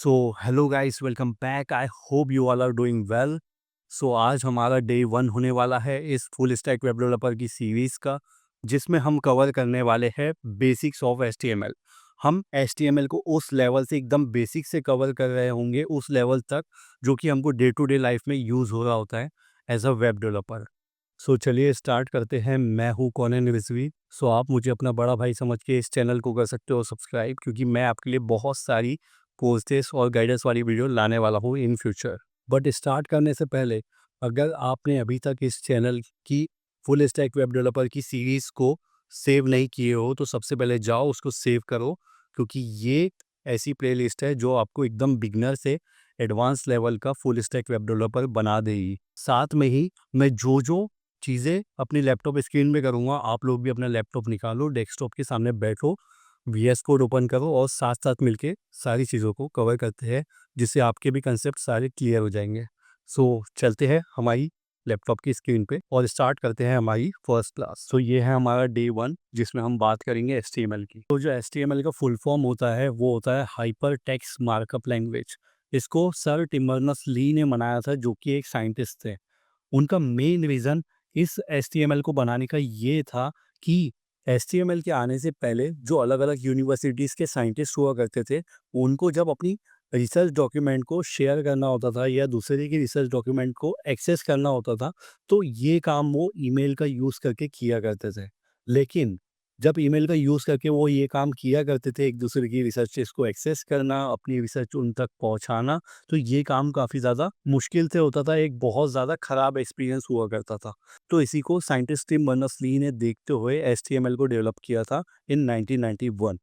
So hello guys, welcome back. I hope you all are doing well. So आज हमारा day 1 होने वाला है इस फुल स्टैक वेब डेवलपर की सीरीज़ का, जिसमें हम कवर करने वाले हैं बेसिक्स ऑफ एचटीएमएल। हम एचटीएमएल को उस लेवल से एकदम बेसिक से कवर कर रहे होंगे, उस लेवल तक जो कि हमको डे टू डे लाइफ में यूज़ हो रहा होता है एज अ वेब डेवलपर। सो चलिए स्टार्ट करते हैं। मैं हूँ कॉनन रिजवी। सो आप मुझे अपना बड़ा भाई समझ के इस चैनल को कर सकते हो सब्सक्राइब, क्योंकि मैं आपके लिए बहुत सारी कोर्सेस और गाइडेंस वाली वीडियो लाने वाला हूँ इन फ्यूचर। बट स्टार्ट करने से पहले, अगर आपने अभी तक इस चैनल की फुल स्टैक वेब डेवलपर की सीरीज़ को सेव नहीं किए हो, तो सबसे पहले जाओ उसको सेव करो, क्योंकि ये ऐसी प्लेलिस्ट है जो आपको एकदम बिगनर से एडवांस लेवल का फुल स्टैक वेब डेवलपर बना देगी। साथ में ही मैं जो जो चीज़ें अपनी लैपटॉप स्क्रीन में करूँगा, आप लोग भी अपना लैपटॉप निकालो, डेस्कटॉप के सामने बैठो, वीएस कोड ओपन करो और साथ साथ मिलके सारी चीज़ों को कवर करते हैं, जिससे आपके भी कंसेप्ट सारे क्लियर हो जाएंगे। सो चलते हैं हमारी लैपटॉप की स्क्रीन पे और स्टार्ट करते हैं हमारी फर्स्ट क्लास। सो ये है हमारा डे 1, जिसमें हम बात करेंगे एचटीएमएल की। तो जो एचटीएमएल का फुल फॉर्म होता है वो होता है हाइपर टेक्स्ट मार्कअप लैंग्वेज। इसको सर टिम बर्नर्स ली ने बनाया था, जो कि एक साइंटिस्ट थे। उनका मेन रीज़न इस एचटीएमएल को बनाने का ये था कि एचटीएमएल के आने से पहले जो अलग-अलग यूनिवर्सिटीज़ के साइंटिस्ट हुआ करते थे, उनको जब अपनी रिसर्च डॉक्यूमेंट को शेयर करना होता था या दूसरे की रिसर्च डॉक्यूमेंट को एक्सेस करना होता था, तो ये काम वो ईमेल का यूज़ करके किया करते थे। लेकिन जब ईमेल का यूज़ करके वो ये काम किया करते थे, एक दूसरे की रिसर्चेज़ को एक्सेस करना, अपनी रिसर्च उन तक पहुँचाना, तो ये काम काफ़ी ज़्यादा मुश्किल से होता था, एक बहुत ज़्यादा ख़राब एक्सपीरियंस हुआ करता था। तो इसी को साइंटिस्ट टिम बर्नर्स-ली ने देखते हुए एचटीएमएल को डेवलप किया था इन 1991।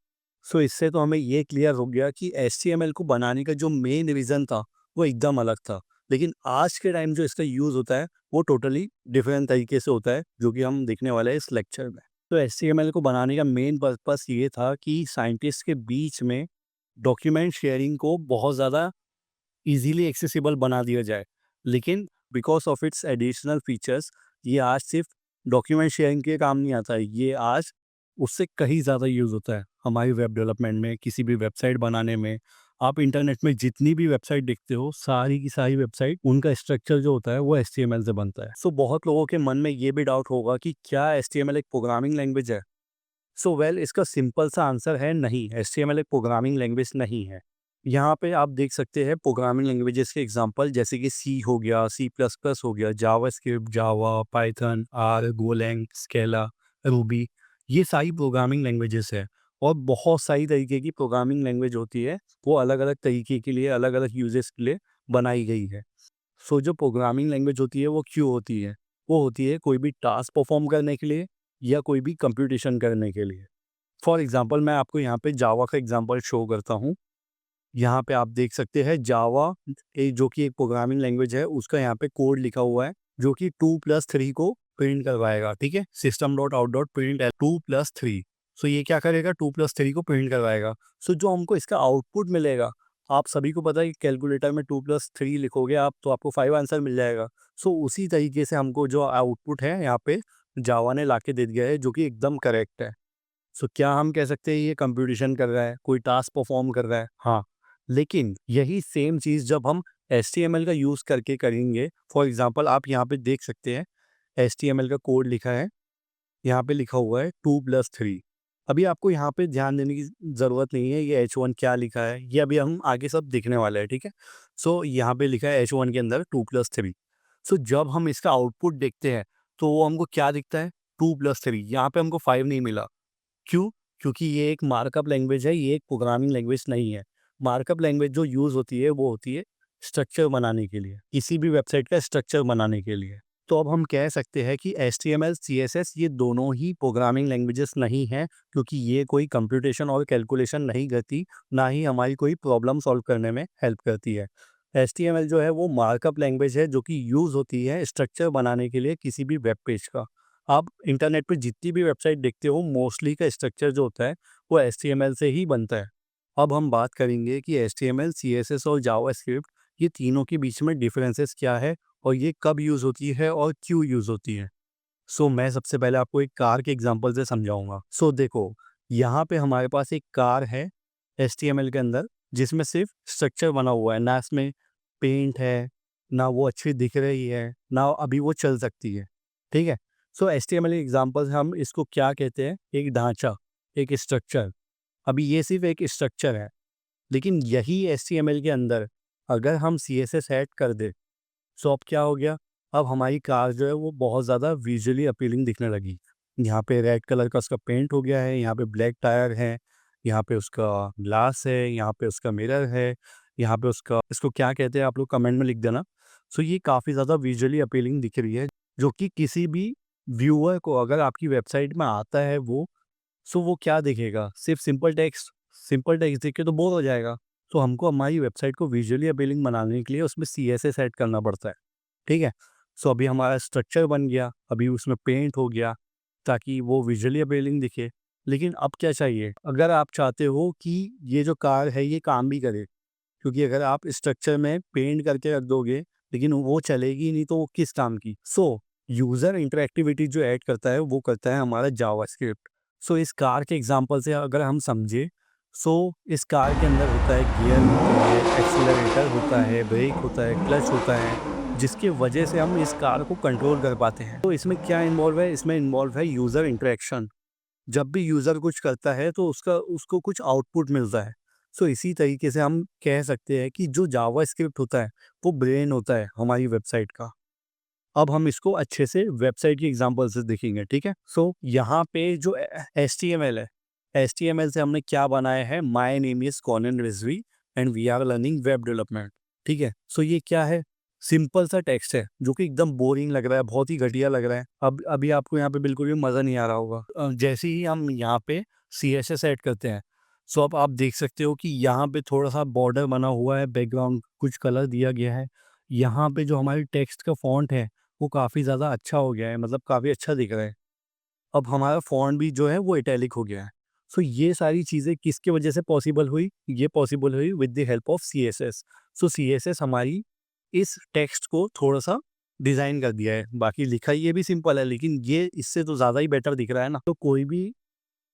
सो इससे तो हमें ये क्लियर हो गया कि एचटीएमएल को बनाने का जो मेन रीज़न था, वो एकदम अलग था। लेकिन आज के टाइम जो इसका यूज़ होता है, वो टोटली डिफरेंट तरीके से होता है, जो कि हम देखने वाले हैं इस लेक्चर में। तो एचटीएमएल को बनाने का मेन पर्पस ये था कि साइंटिस्ट के बीच में डॉक्यूमेंट शेयरिंग को बहुत ज़्यादा ईज़िली एक्सेसिबल बना दिया जाए। लेकिन because of its additional features, ये आज सिर्फ़ डॉक्यूमेंट शेयरिंग के काम नहीं आता है, ये आज उससे कहीं ज़्यादा यूज़ होता है हमारी वेब डेवलपमेंट में, किसी भी वेबसाइट बनाने में। आप इंटरनेट में जितनी भी वेबसाइट देखते हो, सारी की सारी वेबसाइट, उनका स्ट्रक्चर जो होता है वो एचटीएमएल से बनता है। सो बहुत लोगों के मन में ये भी डाउट होगा कि क्या एचटीएमएल एक प्रोग्रामिंग लैंग्वेज है? सो वेल, इसका सिंपल सा आंसर है नहीं, एचटीएमएल एक प्रोग्रामिंग लैंग्वेज नहीं है। यहाँ पे आप देख सकते हैं प्रोग्रामिंग लैंग्वेजेस के एग्जांपल, जैसे कि सी हो गया, सी प्लस प्लस हो गया, JavaScript, Java, Python, R, Golang, Scala, Ruby. ये सारी प्रोग्रामिंग लैंग्वेजेस है। और बहुत सारी तरीके की प्रोग्रामिंग लैंग्वेज होती है, वो अलग अलग तरीके के लिए, अलग अलग यूजेस के लिए बनाई गई है। सो जो प्रोग्रामिंग लैंग्वेज होती है वो क्यों होती है? वो होती है कोई भी टास्क परफॉर्म करने के लिए या कोई भी कंप्यूटेशन करने के लिए। फॉर एग्जांपल, मैं आपको यहाँ पे जावा का एग्जांपल शो करता हूँ। यहाँ पे आप देख सकते हैं जावा, जो कि एक प्रोग्रामिंग लैंग्वेज है, उसका यहाँ पे कोड लिखा हुआ है, जो कि 2+3 को प्रिंट करवाएगा। ठीक है, system dot out dot print 2+3। सो ये क्या करेगा, 2+3 को प्रिंट करवाएगा। सो जो हमको इसका आउटपुट मिलेगा, आप सभी को पता है कि कैलकुलेटर में 2+3 लिखोगे आप, तो आपको 5 आंसर मिल जाएगा। सो उसी तरीके से हमको जो आउटपुट है यहाँ पे जावा ने ला के दे दिया है, जो कि एकदम करेक्ट है। सो क्या हम कह सकते हैं ये कंप्यूटेशन कर रहा है, कोई टास्क परफॉर्म कर रहा है? हाँ। लेकिन यही सेम चीज़ जब हम एचटीएमएल का यूज़ करके करेंगे, फॉर एग्जांपल आप यहाँ पे देख सकते हैं, एचटीएमएल का कोड लिखा है, यहाँ पे लिखा हुआ है 2+3। अभी आपको यहाँ पे ध्यान देने की ज़रूरत नहीं है, ये H1 क्या लिखा है, ये अभी हम आगे सब देखने वाले हैं, ठीक है? सो यहाँ पे लिखा है H1 के अंदर 2+3। सो जब हम इसका आउटपुट देखते हैं, तो वो हमको क्या दिखता है? 2+3। यहाँ पे हमको 5 नहीं मिला। क्यों? क्योंकि ये एक मार्कअप लैंग्वेज है, ये एक प्रोग्रामिंग लैंग्वेज नहीं है। मार्कअप लैंग्वेज जो यूज़ होती है, वो होती है स्ट्रक्चर बनाने के लिए, किसी भी वेबसाइट का स्ट्रक्चर बनाने के लिए। तो अब हम कह सकते हैं कि एचटीएमएल, सीएसएस ये दोनों ही प्रोग्रामिंग लैंग्वेजेस नहीं हैं, क्योंकि ये कोई कंप्यूटेशन और कैलकुलेशन नहीं करती, ना ही हमारी कोई प्रॉब्लम सॉल्व करने में हेल्प करती है। एचटीएमएल जो है वो मार्कअप लैंग्वेज है, जो कि यूज़ होती है स्ट्रक्चर बनाने के लिए किसी भी वेब पेज का। आप इंटरनेट पे जितनी भी वेबसाइट देखते हो, मोस्टली का स्ट्रक्चर जो होता है वो एचटीएमएल से ही बनता है। अब हम बात करेंगे कि एचटीएमएल, सीएसएस और जावास्क्रिप्ट, ये तीनों के बीच में डिफरेंसेस क्या है और ये कब यूज़ होती है और क्यों यूज़ होती है। सो मैं सबसे पहले आपको एक कार के एग्जांपल से समझाऊंगा। सो देखो, यहाँ पे हमारे पास एक कार है एचटीएमएल के अंदर, जिसमें सिर्फ स्ट्रक्चर बना हुआ है, ना इसमें पेंट है, ना वो अच्छी दिख रही है, ना अभी वो चल सकती है, ठीक है। सो HTML एग्जांपल्स हम इसको क्या कहते हैं, एक ढांचा, एक स्ट्रक्चर। अभी ये सिर्फ एक स्ट्रक्चर है, लेकिन यही HTML के अंदर अगर हम CSS ऐड कर दें, सो अब क्या हो गया, अब हमारी कार जो है वो बहुत ज़्यादा विजुअली अपीलिंग दिखने लगी। यहाँ पे रेड कलर का उसका पेंट हो गया है, यहाँ पे ब्लैक टायर है, यहाँ पे उसका ग्लास है, यहाँ पे उसका मिरर है, यहाँ पे उसका, इसको क्या कहते हैं आप लोग कमेंट में लिख देना। सो ये काफ़ी ज़्यादा विजुअली अपीलिंग दिख रही है, जो कि किसी भी व्यूअर को अगर आपकी वेबसाइट में आता है वो, सो वो क्या देखेगा, सिर्फ सिंपल टेक्स्ट देख के तो बोर हो जाएगा। तो हमको हमारी वेबसाइट को विजुअली अपीलिंग बनाने के लिए उसमें CSS ऐड करना पड़ता है, ठीक है। सो अभी हमारा स्ट्रक्चर बन गया, अभी उसमें पेंट हो गया ताकि वो विजुअली अपीलिंग दिखे। लेकिन अब क्या चाहिए, अगर आप चाहते हो कि ये जो कार है ये काम भी करे, क्योंकि अगर आप स्ट्रक्चर में पेंट करके रख दोगे लेकिन वो चलेगी नहीं तो वो किस काम की। सो यूज़र इंटरेक्टिविटी जो ऐड करता है वो करता है हमारा जावास्क्रिप्ट। सो इस कार के एग्जांपल से अगर हम समझे, सो इस कार के अंदर होता है गियर होता है, एक्सीलरेटर होता है, ब्रेक होता है, क्लच होता है, जिसकी वजह से हम इस कार को कंट्रोल कर पाते हैं। तो इसमें क्या इन्वॉल्व है, इसमें इन्वॉल्व है यूज़र इंटरेक्शन। जब भी यूज़र कुछ करता है तो उसका उसको कुछ आउटपुट मिलता है। सो इसी तरीके से हम कह सकते हैं कि जो जावास्क्रिप्ट होता है वो ब्रेन होता है हमारी वेबसाइट का। अब हम इसको अच्छे से वेबसाइट की एग्जांपल से देखेंगे, ठीक है। सो यहाँ पे जो HTML है, HTML से हमने क्या बनाया है, my name is Conan Rizvi and we are learning web development, ठीक है। सो ये क्या है, सिंपल सा टेक्स्ट है जो कि एकदम बोरिंग लग रहा है, बहुत ही घटिया लग रहा है। अब अभी आपको यहाँ पे बिल्कुल भी मज़ा नहीं आ रहा होगा। जैसे ही हम यहाँ पे CSS ऐड करते हैं, सो अब आप देख सकते हो कि यहाँ पे थोड़ा सा बॉर्डर बना हुआ है, बैकग्राउंड कुछ कलर दिया गया है। यहाँ पे जो हमारी टेक्स्ट का फॉन्ट है वो काफ़ी ज़्यादा अच्छा हो गया है, मतलब काफ़ी अच्छा दिख रहा है। अब हमारा फ़ॉन्ट भी जो है वो इटैलिक हो गया है। सो ये सारी चीज़ें किसकी वजह से पॉसिबल हुई? ये पॉसिबल हुई with the help of CSS। So CSS हमारी इस टेक्स्ट को थोड़ा-सा डिज़ाइन कर दिया है। बाकी लिखा ये भी सिंपल है, लेकिन ये इससे तो ज़्यादा ही बेटर दिख रहा है ना। तो कोई भी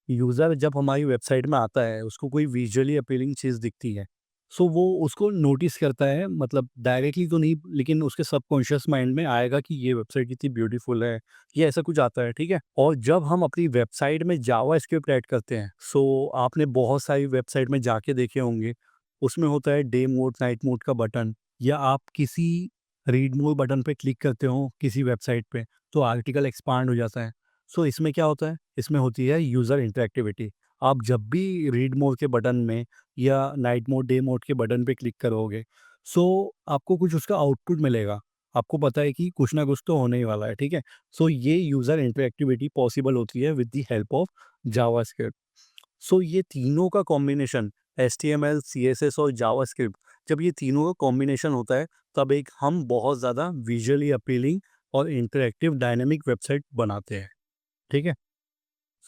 यूज़र जब हमारी वेबसाइट में आता है, उसको कोई विजुअली अपीलिंग चीज़ दिखती है, सो वो उसको नोटिस करता है, मतलब डायरेक्टली तो नहीं, लेकिन उसके सबकॉन्शियस माइंड में आएगा कि ये वेबसाइट कितनी ब्यूटीफुल है, ये ऐसा कुछ आता है, ठीक है। और जब हम अपनी वेबसाइट में जावास्क्रिप्ट ऐड करते हैं, सो आपने बहुत सारी वेबसाइट में जाके देखे होंगे, उसमें होता है डे मोड, नाइट मोड का बटन, या आप किसी रीड मोर बटन पे क्लिक करते हो किसी वेबसाइट पे, तो आर्टिकल एक्सपांड हो जाता है। सो इसमें क्या होता है, इसमें होती है यूज़र इंटरेक्टिविटी। आप जब भी रीड मोड के बटन में या नाइट मोड, डे मोड के बटन पे क्लिक करोगे, सो आपको कुछ उसका आउटपुट मिलेगा। आपको पता है कि कुछ ना कुछ तो होने ही वाला है, ठीक है। सो ये यूज़र इंटरेक्टिविटी पॉसिबल होती है with the help of JavaScript. So ये तीनों का कॉम्बिनेशन, HTML, CSS और जावास्क्रिप्ट, जब ये तीनों का कॉम्बिनेशन होता है तब एक हम बहुत ज़्यादा विजुअली अपीलिंग और इंटरेक्टिव डायनेमिक वेबसाइट बनाते हैं, ठीक है।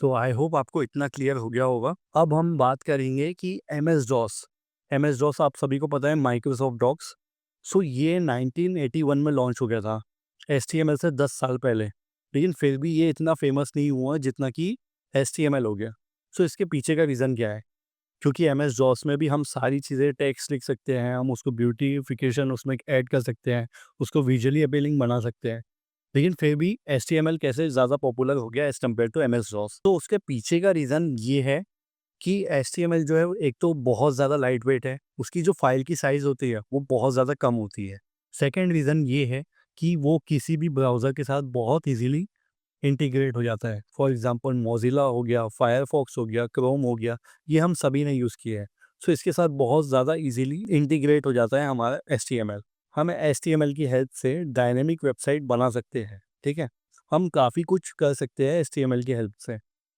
सो आई होप आपको इतना क्लियर हो गया होगा। अब हम बात करेंगे कि MS डॉस आप सभी को पता है, माइक्रोसॉफ्ट डॉक्स। सो ये 1981 में लॉन्च हो गया था, HTML से 10 साल पहले। लेकिन फिर भी ये इतना फेमस नहीं हुआ जितना कि HTML हो गया। सो इसके पीछे का रीज़न क्या है? क्योंकि MS डॉस में भी हम सारी चीज़ें टेक्स्ट लिख सकते हैं, हम उसको ब्यूटीफिकेशन उसमें ऐड कर सकते हैं, उसको विजुअली अपीलिंग बना सकते हैं। लेकिन फिर भी HTML कैसे ज़्यादा पॉपुलर हो गया as compared to MS DOS? तो उसके पीछे का रीज़न ये है कि HTML जो है वो एक तो बहुत ज़्यादा लाइट वेट है, उसकी जो फाइल की साइज़ होती है वो बहुत ज़्यादा कम होती है। सेकंड रीज़न ये है कि वो किसी भी ब्राउज़र के साथ बहुत ईज़िली इंटीग्रेट हो जाता है। फॉर एग्ज़ाम्पल मोज़िला हो गया, फायरफॉक्स हो गया, क्रोम हो गया, ये हम सभी ने यूज़ किया है। सो इसके साथ बहुत ज़्यादा ईज़िली इंटीग्रेट हो जाता है हमारा HTML। हम HTML की हेल्प से डायनामिक वेबसाइट बना सकते हैं, ठीक है? हम काफ़ी कुछ कर सकते हैं HTML की हेल्प से,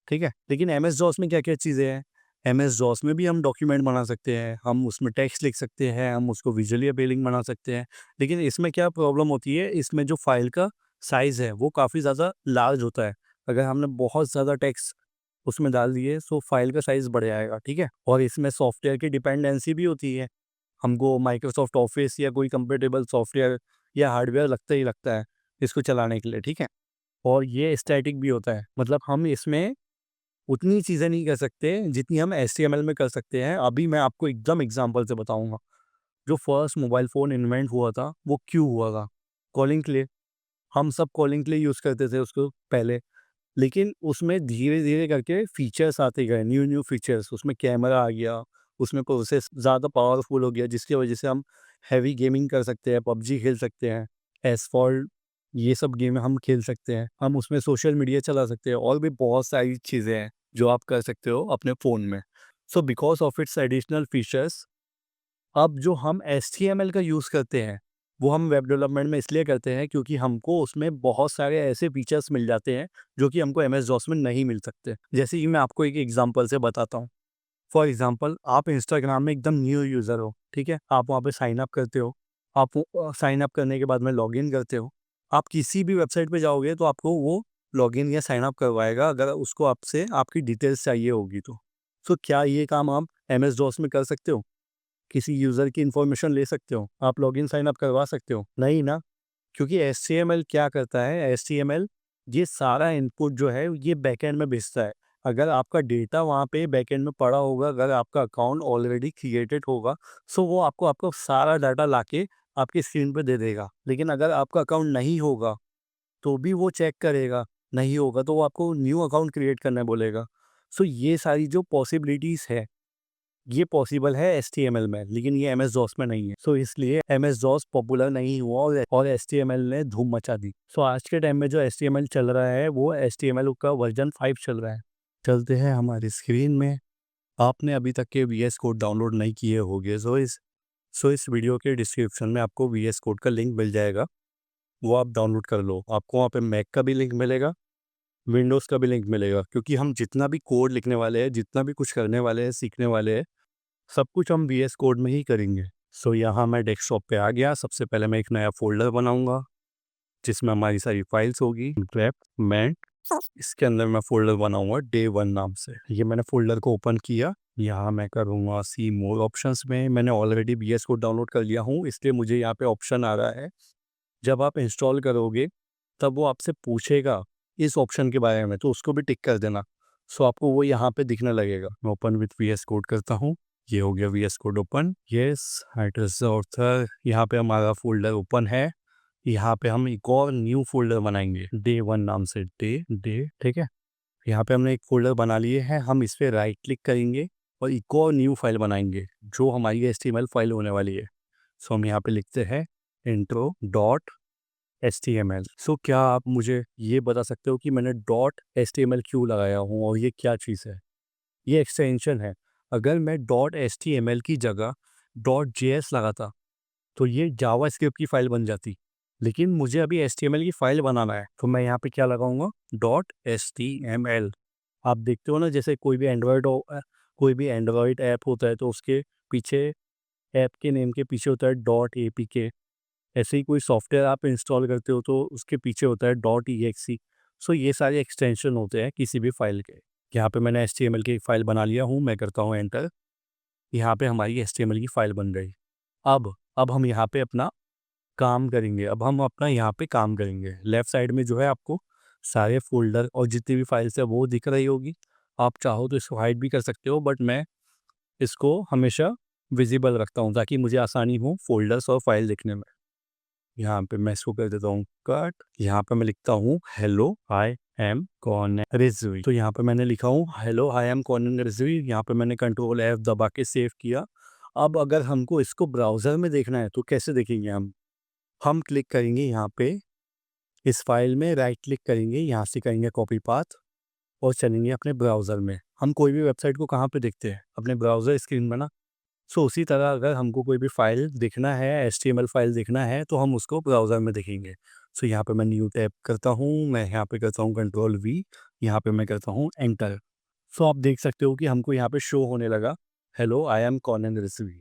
ठीक है? लेकिन MS डॉस में क्या-क्या चीज़ें हैं? MS डॉस में भी हम डॉक्यूमेंट बना सकते हैं, हम उसमें टेक्स्ट लिख सकते हैं, हम उसको विजुअली अपीलिंग बना सकते हैं। लेकिन इसमें क्या प्रॉब्लम होती है, इसमें जो फाइल का साइज़ है वो काफ़ी ज़्यादा लार्ज होता है। अगर हमने बहुत ज़्यादा टेक्स्ट उसमें डाल दिए सो फाइल का साइज़ बढ़ जाएगा, ठीक है? और इसमें सॉफ्टवेयर की डिपेंडेंसी भी होती है। हमको माइक्रोसॉफ्ट ऑफ़िस या कोई कंपैटिबल सॉफ्टवेयर या हार्डवेयर लगता ही लगता है इसको चलाने के लिए, ठीक है? और ये स्टैटिक भी होता है, मतलब हम इसमें उतनी चीज़ें नहीं कर सकते जितनी हम HTML में कर सकते हैं। अभी मैं आपको एकदम एग्जांपल से बताऊँगा। जो फर्स्ट मोबाइल फ़ोन इन्वेंट हुआ था, वो क्यों हुआ था? कॉलिंग के लिए। हम सब कॉलिंग के लिए यूज़ करते थे उसको पहले। लेकिन उसमें धीरे-धीरे करके फीचर्स आते गए, न्यू-न्यू फीचर्स। उसमें कैमरा आ गया, उसमें प्रोसेस ज़्यादा पावरफुल हो गया, जिसकी वजह से हम हेवी गेमिंग कर सकते हैं, पबजी खेल सकते हैं, एसफॉल्ट, ये सब गेम हम खेल सकते हैं। हम उसमें सोशल मीडिया चला सकते हैं और भी बहुत सारी चीज़ें हैं, जो आप कर सकते हो अपने फ़ोन में। So because of its additional features, अब जो हम HTML का यूज़ करते हैं, वो हम वेब डेवलपमेंट में इसलिए करते हैं क्योंकि हमको उसमें बहुत सारे ऐसे फीचर्स मिल जाते हैं, जो कि हमको MS DOS में नहीं मिल सकते। जैसे कि मैं आपको एक एग्ज़ाम्पल से बताता हूँ। फॉर एग्ज़ाम्पल, आप इंस्टाग्राम में एकदम न्यू यूज़र हो, ठीक है? आप वहाँ पे साइन अप करते हो। आप साइन अप करने के बाद में लॉगिन करते हो। आप किसी भी वेबसाइट पे जाओगे तो आपको वो लॉगिन या साइन अप करवाएगा, अगर उसको आपसे आपकी डिटेल्स चाहिए होगी तो। सो क्या ये काम आप MS DOS में कर सकते हो? किसी यूज़र की इन्फॉर्मेशन ले सकते हो? आप लॉगिन साइन अप करवा सकते हो? नहीं ना, क्योंकि HTML क्या करता है, HTML ये सारा इनपुट जो है ये बैकएंड में भेजता है। अगर आपका डेटा वहाँ पे बैकएंड में पड़ा होगा, अगर आपका अकाउंट ऑलरेडी क्रिएटेड होगा, सो वो आपको आपका सारा डाटा लाके आपकी स्क्रीन पे दे देगा। लेकिन अगर आपका अकाउंट नहीं होगा, तो भी वो चेक करेगा, नहीं होगा तो वो आपको न्यू अकाउंट क्रिएट करना बोलेगा। सो ये सारी जो पॉसिबिलिटीज़ है, ये पॉसिबल है HTML में, लेकिन ये MS DOS में नहीं है। सो इसलिए MS DOS पॉपुलर नहीं हुआ और HTML ने धूम मचा दी। सो आज के टाइम में जो HTML चल रहा है, वो HTML का वर्जन 5 चल रहा है। चलते हैं हमारी स्क्रीन में। आपने अभी तक के VS कोड डाउनलोड नहीं किए होंगे, सो इस वीडियो के डिस्क्रिप्शन में आपको VS कोड का लिंक मिल जाएगा, वो आप डाउनलोड कर लो। आपको वहाँ पे मैक का भी लिंक मिलेगा, विंडोज़ का भी लिंक मिलेगा, क्योंकि हम जितना भी कोड लिखने वाले हैं, जितना भी कुछ करने वाले हैं, सीखने वाले हैं, सब कुछ हम VS कोड में ही करेंगे। सो यहाँ मैं डेस्कटॉप पे आ गया। सबसे पहले मैं एक नया फ़ोल्डर बनाऊँगा, जिसमें हमारी सारी फाइल्स होगी। डेवलपमेंट, इसके अंदर मैं फ़ोल्डर बनाऊँगा डे 1 नाम से। ये मैंने फ़ोल्डर को ओपन किया। यहाँ मैं करूँगा सी मोर ऑप्शंस में। मैंने ऑलरेडी VS कोड डाउनलोड कर लिया हूँ, इसलिए मुझे यहाँ पे ऑप्शन आ रहा है। जब आप इंस्टॉल करोगे, तब वो आपसे पूछेगा इस ऑप्शन के बारे में, तो उसको भी टिक कर देना। सो आपको वो यहाँ पे दिखने लगेगा। मैं ओपन विथ VS कोड करता हूँ। ये हो गया VS code open. Yes, it is the author. यहाँ पे हमारा फ़ोल्डर ओपन है। यहाँ पे हम एक और न्यू फ़ोल्डर बनाएँगे, डे 1 नाम से। डे, ठीक है? यहाँ पे हमने एक फ़ोल्डर बना लिए हैं। हम इस पे राइट क्लिक करेंगे और एक और न्यू फाइल बनाएँगे, जो हमारी HTML फाइल होने वाली है। सो हम यहाँ पे लिखते हैं intro डॉट HTML। सो क्या आप मुझे ये बता सकते हो कि मैंने डॉट HTML क्यों लगाया हूँ और ये क्या चीज़ है? ये एक्सटेंशन है। अगर मैं डॉट HTML की जगह डॉट JS लगाता, तो ये जावास्क्रिप्ट की फ़ाइल बन जाती। लेकिन मुझे अभी HTML की फ़ाइल बनाना है, तो मैं यहाँ पे क्या लगाऊँगा? Dot HTML। आप देखते हो ना, जैसे कोई भी एंड्रॉयड ऐप होता है, तो उसके पीछे, ऐप के नेम के पीछे होता है डॉट APK। ऐसे ही कोई सॉफ्टवेयर आप इंस्टॉल करते हो, तो उसके पीछे होता है डॉट EXE। सो ये सारे एक्सटेंशन होते हैं किसी भी फाइल के। यहाँ पे मैंने HTML की एक फाइल बना लिया हूँ। मैं करता हूँ एंटर। यहाँ पे हमारी HTML की फाइल बन गई। अब हम यहाँ पे अपना काम करेंगे। अब हम अपना यहाँ पे काम करेंगे। लेफ्ट साइड में जो है, आपको सारे फोल्डर और जितनी भी फाइल्स है वो दिख रही होगी। आप चाहो तो इसको हाइड भी कर सकते हो, बट मैं इसको हमेशा विजिबल रखता हूँ, ताकि मुझे आसानी हो फोल्डर्स और फाइल देखने में। यहाँ पे मैं इसको कर देता हूँ कट। यहाँ पे मैं लिखता हूँ hello I M corn Rizvi. तो यहाँ पे मैंने लिखा हूँ hello I M corn Rizvi. यहाँ पे मैंने कंट्रोल F दबा के सेव किया। अब अगर हमको इसको ब्राउज़र में देखना है, तो कैसे देखेंगे हम क्लिक करेंगे यहाँ पे, इस फाइल में राइट क्लिक करेंगे, यहाँ से करेंगे कॉपी पाथ और चलेंगे अपने ब्राउज़र में। हम कोई भी वेबसाइट को कहाँ पे देखते हैं? अपने ब्राउज़र स्क्रीन में ना। सो उसी तरह अगर हमको कोई भी फाइल देखना है, HTML फाइल देखना है, तो हम उसको ब्राउज़र में देखेंगे। सो यहाँ पे मैं न्यू टैब करता हूँ। मैं यहाँ पे करता हूँ कंट्रोल V। यहाँ पे मैं करता हूँ एंटर। सो आप देख सकते हो कि हमको यहाँ पे शो होने लगा hello I M corn Rizvi,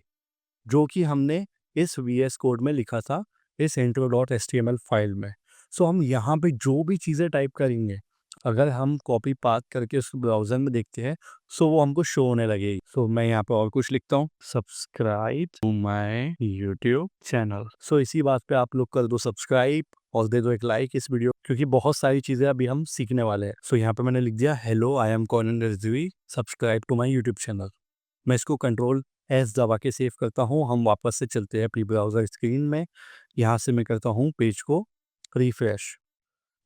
जो कि हमने इस VS कोड में लिखा था, इस intro डॉट HTML फाइल में। सो हम यहाँ पे जो भी चीज़ें टाइप करेंगे, अगर हम कॉपी पाथ करके उस ब्राउज़र में देखते हैं, सो वो हमको शो होने लगेगी। सो मैं यहाँ पे और कुछ लिखता हूँ, subscribe to my YouTube channel. So इसी बात पे आप लोग कर दो सब्सक्राइब। और दे दो एक लाइक इस वीडियो, क्योंकि बहुत सारी चीज़ें अभी हम सीखने वाले हैं। सो यहाँ पे मैंने लिख दिया hello I am Conan Rizvi, subscribe to my YouTube channel. मैं इसको कंट्रोल एस दबा के सेव करता हूँ। हम वापस से चलते हैं अपनी ब्राउज़र स्क्रीन में। यहाँ से मैं करता हूँ पेज को रिफ्रेश।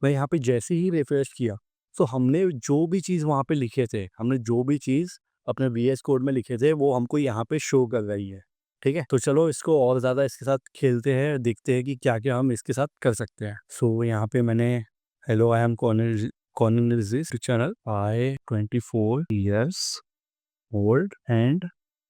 मैं यहाँ पे जैसे ही रिफ्रेश किया, तो हमने जो भी चीज़ वहाँ पे लिखे थे, हमने जो भी चीज़ अपने वीएस कोड में लिखे थे, वो हमको यहाँ पे शो कर रही है। ठीक है, तो चलो इसको और ज़्यादा इसके साथ खेलते हैं, देखते हैं कि क्या क्या हम इसके साथ कर सकते हैं। सो यहाँ पे मैंने hello I am corner channel, I 24 years old and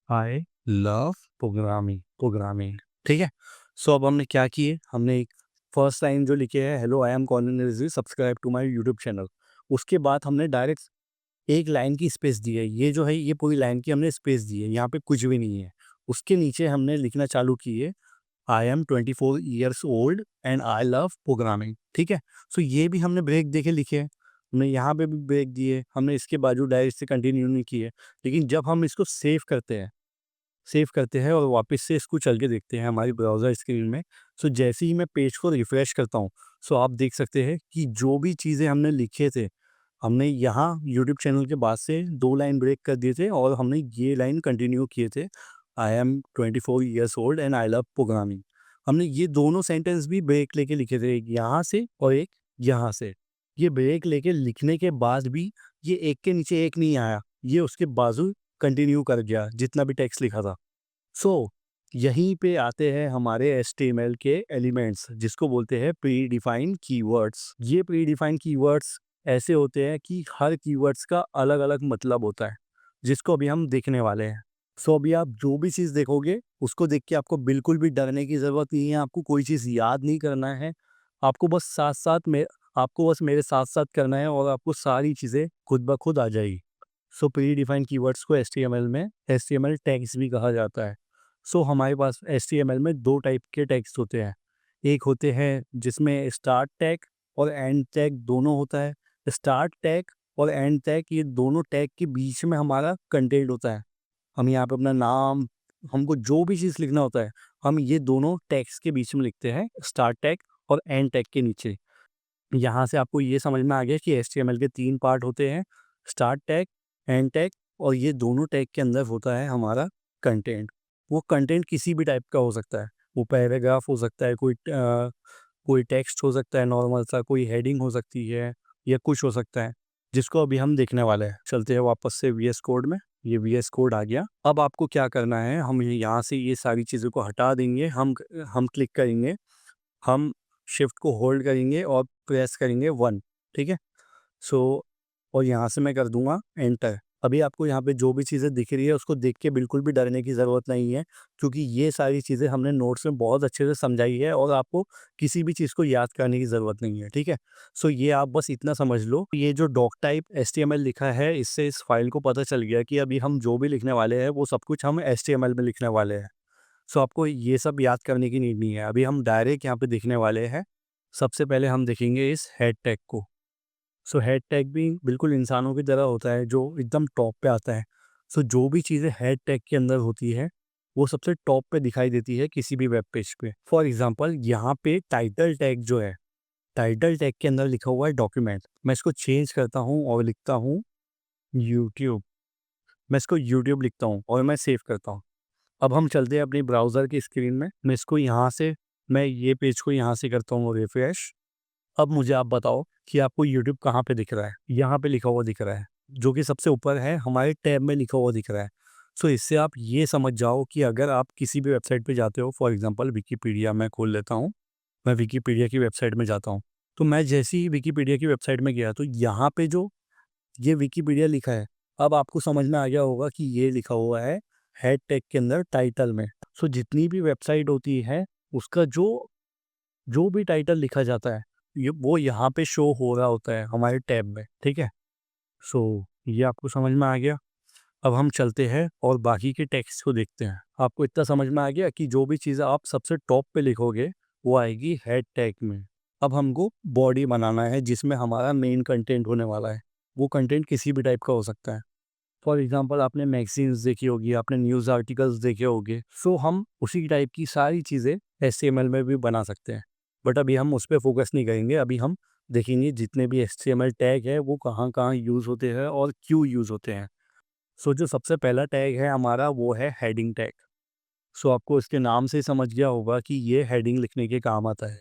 I love programming. ठीक है, सो अब हमने क्या किए, हमने एक फर्स्ट लाइन जो लिखे है hello I am Conan subscribe to my YouTube channel, उसके बाद हमने डायरेक्ट एक लाइन की स्पेस दी है। ये जो है ये पूरी लाइन की हमने स्पेस दी है, यहाँ पे कुछ भी नहीं है। उसके नीचे हमने लिखना चालू किए I am 24 years old and I love programming. ठीक है, सो ये भी हमने ब्रेक दे के लिखे हैं, हमने यहाँ पे भी ब्रेक दिए, हमने इसके बाजू डायरेक्ट से कंटिन्यू नहीं किए। लेकिन जब हम इसको सेव करते हैं और वापस से इसको चल के देखते हैं हमारी ब्राउज़र स्क्रीन में, सो जैसे ही मैं पेज को रिफ़्रेश करता हूँ, सो आप देख सकते हैं कि जो भी चीज़ें हमने लिखे थे, हमने यहाँ यूट्यूब चैनल के बाद से 2 लाइन ब्रेक कर दिए थे और हमने ये लाइन कंटिन्यू किए थे, I am 24 years old and I love programming. हमने ये दोनों सेंटेंस भी ब्रेक लेके लिखे थे, एक यहाँ से और एक यहाँ से। ये ब्रेक लेके लिखने के बाद भी ये एक के नीचे एक नहीं आया, ये उसके बाजू कंटिन्यू कर गया जितना भी टेक्स्ट लिखा था। सो यहीं पे आते हैं हमारे एचटीएमएल के एलिमेंट्स, जिसको बोलते हैं प्री डिफाइंड कीवर्ड्स। ये प्री डिफाइंड कीवर्ड्स ऐसे होते हैं कि हर कीवर्ड्स का अलग अलग मतलब होता है, जिसको अभी हम देखने वाले हैं। सो अभी आप जो भी चीज़ देखोगे उसको देख के आपको बिल्कुल भी डरने की ज़रूरत नहीं है, आपको कोई चीज़ याद नहीं करना है, आपको बस साथ साथ में आपको बस मेरे साथ साथ करना है और आपको सारी चीज़ें खुद ब खुद आ जाएगी। सो प्री डिफाइंड कीवर्ड्स को एचटीएमएल में एचटीएमएल टैग्स भी कहा जाता है। सो हमारे पास एचटीएमएल में 2 टाइप के टैग्स होते हैं। एक होते हैं जिसमें स्टार्ट टैग और एंड टैग दोनों होता है। स्टार्ट टैग और एंड टैग, ये दोनों टैग के बीच में हमारा कंटेंट होता है। हम यहाँ पे अपना नाम, हमको जो भी चीज़ लिखना होता है, हम ये दोनों टैग्स के बीच में लिखते हैं, स्टार्ट टैग और एंड टैग के नीचे। यहाँ से आपको ये समझ में आ गया कि एचटीएमएल के 3 पार्ट होते हैं, स्टार्ट टैग, एंड टैग और ये दोनों टैग के अंदर होता है हमारा कंटेंट। वो कंटेंट किसी भी टाइप का हो सकता है, वो पैराग्राफ हो सकता है, कोई टेक्स्ट हो सकता है नॉर्मल सा, कोई हेडिंग हो सकती है या कुछ हो सकता है, जिसको अभी हम देखने वाले हैं। चलते हैं वापस से वीएस कोड में। ये वीएस कोड आ गया। अब आपको क्या करना है, हम यहाँ से ये सारी चीज़ों को हटा देंगे, हम क्लिक करेंगे, हम शिफ्ट को होल्ड करेंगे और प्रेस करेंगे 1। ठीक है, सो और यहाँ से मैं कर दूंगा एंटर। अभी आपको यहाँ पे जो भी चीज़ें दिख रही है उसको देख के बिल्कुल भी डरने की ज़रूरत नहीं है, क्योंकि ये सारी चीज़ें हमने नोट्स में बहुत अच्छे से समझाई है और आपको किसी भी चीज़ को याद करने की ज़रूरत नहीं है। ठीक है, सो ये आप बस इतना समझ लो, ये जो डॉक टाइप एचटीएमएल लिखा है, इससे इस फाइल को पता चल गया कि अभी हम जो भी लिखने वाले हैं वो सब कुछ हम एचटीएमएल में लिखने वाले हैं। सो आपको ये सब याद करने की नीड नहीं है। अभी हम डायरेक्ट यहाँ पे देखने वाले हैं। सबसे पहले हम देखेंगे इस हेड टैग को। सो हेड टैग भी बिल्कुल इंसानों की तरह होता है, जो एकदम टॉप पे आता है। सो जो भी चीज़ें हेड टैग के अंदर होती है वो सबसे टॉप पे दिखाई देती है किसी भी वेब पेज पे। फॉर एग्जांपल यहाँ पे टाइटल टैग जो है, टाइटल टैग के अंदर लिखा हुआ है डॉक्यूमेंट। मैं इसको चेंज करता हूँ और लिखता हूँ यूट्यूब। मैं इसको यूट्यूब लिखता हूँ और मैं सेव करता हूँ। अब हम चलते हैं अपनी ब्राउज़र की स्क्रीन में। मैं ये पेज को यहाँ से करता हूँ रिफ्रेश। अब मुझे आप बताओ कि आपको यूट्यूब कहाँ पे दिख रहा है? यहाँ पे लिखा हुआ दिख रहा है, जो कि सबसे ऊपर है, हमारे टैब में लिखा हुआ दिख रहा है। सो इससे आप ये समझ जाओ कि अगर आप किसी भी वेबसाइट पे जाते हो, फॉर एग्जांपल विकिपीडिया मैं खोल लेता हूँ, मैं विकिपीडिया की वेबसाइट में जाता हूँ। तो मैं जैसे ही विकिपीडिया की वेबसाइट में गया, तो यहाँ पे जो ये विकिपीडिया लिखा है, अब आपको समझ में आ गया होगा कि ये लिखा हुआ है हेड टैग के अंदर टाइटल में। सो जितनी भी वेबसाइट होती है, उसका जो जो भी टाइटल लिखा जाता है, ये वो यहाँ पे शो हो रहा होता है हमारे टैब में। ठीक है, सो ये आपको समझ में आ गया। अब हम चलते हैं और बाकी के टेक्स्ट को देखते हैं। आपको इतना समझ में आ गया कि जो भी चीज़ आप सबसे टॉप पे लिखोगे वो आएगी हेड टैग में। अब हमको बॉडी बनाना है जिसमें हमारा मेन कंटेंट होने वाला है। वो कंटेंट किसी भी टाइप का हो सकता है। फॉर एग्जांपल आपने मैगजीन्स देखी होगी, आपने न्यूज़ आर्टिकल्स देखे होंगे। सो हम उसी टाइप की सारी चीज़ें एचटीएमएल में भी बना सकते हैं। बट अभी हम उस पर फोकस नहीं करेंगे। अभी हम देखेंगे जितने भी HTML टैग है वो कहाँ कहाँ यूज़ होते हैं और क्यों यूज़ होते हैं। सो जो सबसे पहला टैग है हमारा वो है हेडिंग टैग। सो आपको इसके नाम से समझ गया होगा कि ये हेडिंग लिखने के काम आता है।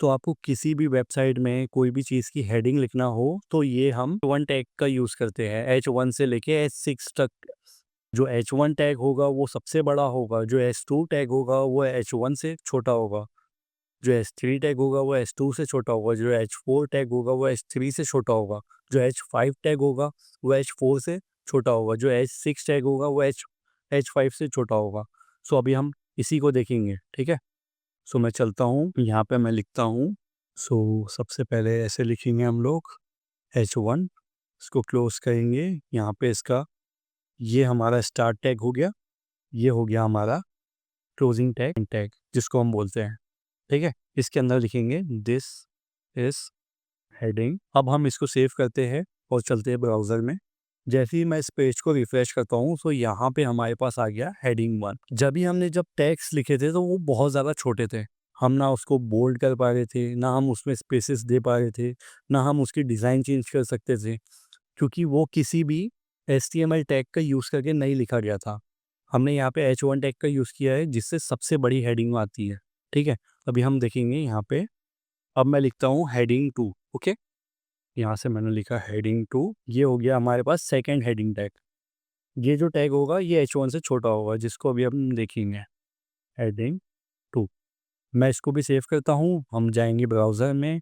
तो आपको किसी भी वेबसाइट में कोई भी चीज़ की हेडिंग लिखना हो तो ये हम वन टैग का यूज़ करते हैं, H1 से लेके H6 तक। जो H1 टैग होगा वो सबसे बड़ा होगा, जो H2 टैग होगा वो H1 से छोटा होगा, जो H3 टैग होगा वो H2 से छोटा होगा, जो H4 टैग होगा वो H3 से छोटा होगा, जो H5 टैग होगा वो H4 से छोटा होगा, जो H6 टैग होगा वो H5 से छोटा होगा। सो अभी हम इसी को देखेंगे, ठीक है। सो मैं चलता हूँ, यहाँ पे मैं लिखता हूँ। सो सबसे पहले ऐसे लिखेंगे हम लोग H1, इसको क्लोज करेंगे। यहाँ पे इसका ये हमारा स्टार्ट टैग हो गया, ये हो गया हमारा क्लोजिंग टैग टैग जिसको हम बोलते हैं, ठीक है। इसके अंदर लिखेंगे दिस इज हेडिंग। अब हम इसको सेव करते हैं और चलते हैं ब्राउज़र में। जैसे ही मैं इस पेज को रिफ्रेश करता हूँ तो यहाँ पे हमारे पास आ गया हेडिंग 1। जब टैग्स लिखे थे तो वो बहुत ज़्यादा छोटे थे, हम ना उसको बोल्ड कर पा रहे थे, ना हम उसमें स्पेसेस दे पा रहे थे, ना हम उसकी डिज़ाइन चेंज कर सकते थे, क्योंकि वो किसी भी HTML टैग का यूज़ करके नहीं लिखा गया था। हमने यहाँ पे H1 टैग का यूज़ किया है जिससे सबसे बड़ी हेडिंग आती है, ठीक है। अभी हम देखेंगे यहाँ पे। अब मैं लिखता हूँ हेडिंग 2, ओके। यहाँ से मैंने लिखा हेडिंग 2, ये हो गया हमारे पास सेकंड हेडिंग टैग। ये जो टैग होगा ये H1 से छोटा होगा, जिसको अभी हम देखेंगे, हेडिंग 2। मैं इसको भी सेव करता हूँ, हम जाएंगे ब्राउज़र में,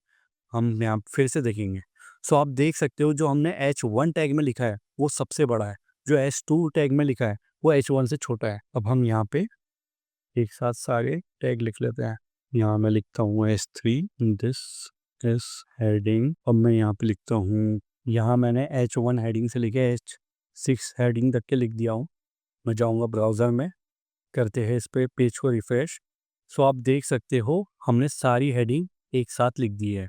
हम यहाँ फिर से देखेंगे। सो आप देख सकते हो जो हमने H1 टैग में लिखा है वो सबसे बड़ा है, जो H2 टैग में लिखा है वो H1 से छोटा है। अब हम यहाँ पे एक साथ सारे टैग लिख लेते हैं। यहाँ मैं लिखता हूँ H3, दिस इज हेडिंग। अब मैं यहाँ पे लिखता हूँ, यहाँ मैंने H1 हेडिंग से लेके H6 हेडिंग तक के लिख दिया हूँ। मैं जाऊँगा ब्राउज़र में, करते हैं इस पे पेज को रिफ्रेश। सो आप देख सकते हो हमने सारी हेडिंग एक साथ लिख दी है।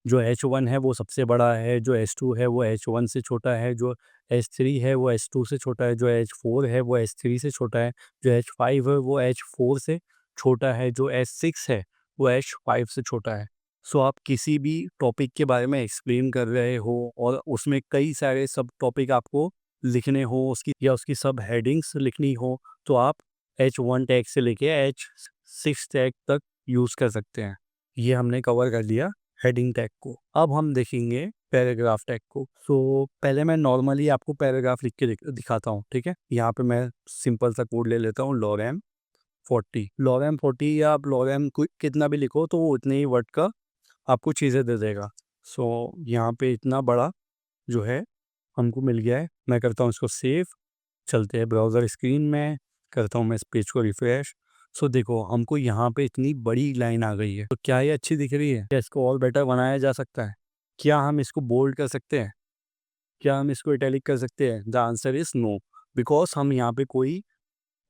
जो H1 है वो सबसे बड़ा है, जो H2 है वो H1 से छोटा है, जो H3 है वो H2 से छोटा है, जो H4 है वो H3 से छोटा है, जो H5 है वो H4 से छोटा है, जो H6 है वो H5 से छोटा है। सो आप किसी भी टॉपिक के बारे में एक्सप्लेन कर रहे हो और उसमें कई सारे सब टॉपिक आपको लिखने हो, उसकी सब हेडिंग्स लिखनी हो, तो आप H1 टैग से लेके H6 टैग तक यूज़ कर सकते हैं। ये हमने कवर कर लिया हेडिंग टैग को। अब हम देखेंगे पैराग्राफ टैग को। सो पहले मैं नॉर्मली आपको पैराग्राफ लिख के दिखाता हूँ, ठीक है। यहाँ पे मैं सिंपल सा कोड ले लेता हूँ, lorem 40। lorem 40 या आप lorem कितना भी लिखो तो वो उतने ही वर्ड का आपको चीज़ें दे देगा। सो यहाँ पे इतना बड़ा जो है हमको मिल गया है। मैं करता हूँ इसको सेव, चलते हैं ब्राउज़र स्क्रीन में, करता हूँ मैं इस पेज को रिफ्रेश। सो देखो हमको यहाँ पे इतनी बड़ी लाइन आ गई है। तो क्या ये अच्छी दिख रही है? क्या इसको और बेटर बनाया जा सकता है? क्या हम इसको बोल्ड कर सकते हैं? क्या हम इसको इटैलिक कर सकते हैं? The answer is no, because हम यहाँ पे कोई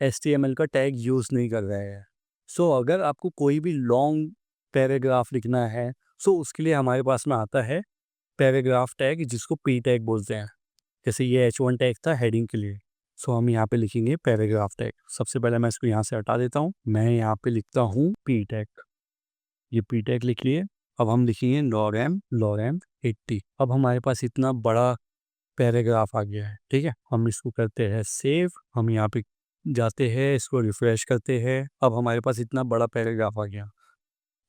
HTML का टैग यूज़ नहीं कर रहे हैं। सो अगर आपको कोई भी लॉन्ग पैराग्राफ लिखना है, सो उसके लिए हमारे पास में आता है पैराग्राफ टैग, जिसको P टैग बोलते हैं। जैसे ये H1 टैग था हेडिंग के लिए। सो हम यहाँ पे लिखेंगे पैराग्राफ टैग। सबसे पहले मैं इसको यहाँ से हटा देता हूँ। मैं यहाँ पे लिखता हूँ P टैग। ये P टैग लिख लिए। अब हम लिखेंगे lorem 80। अब हमारे पास इतना बड़ा पैराग्राफ आ गया है, ठीक है। हम इसको करते हैं सेव, हम यहाँ पे जाते हैं, इसको रिफ्रेश करते हैं। अब हमारे पास इतना बड़ा पैराग्राफ आ गया।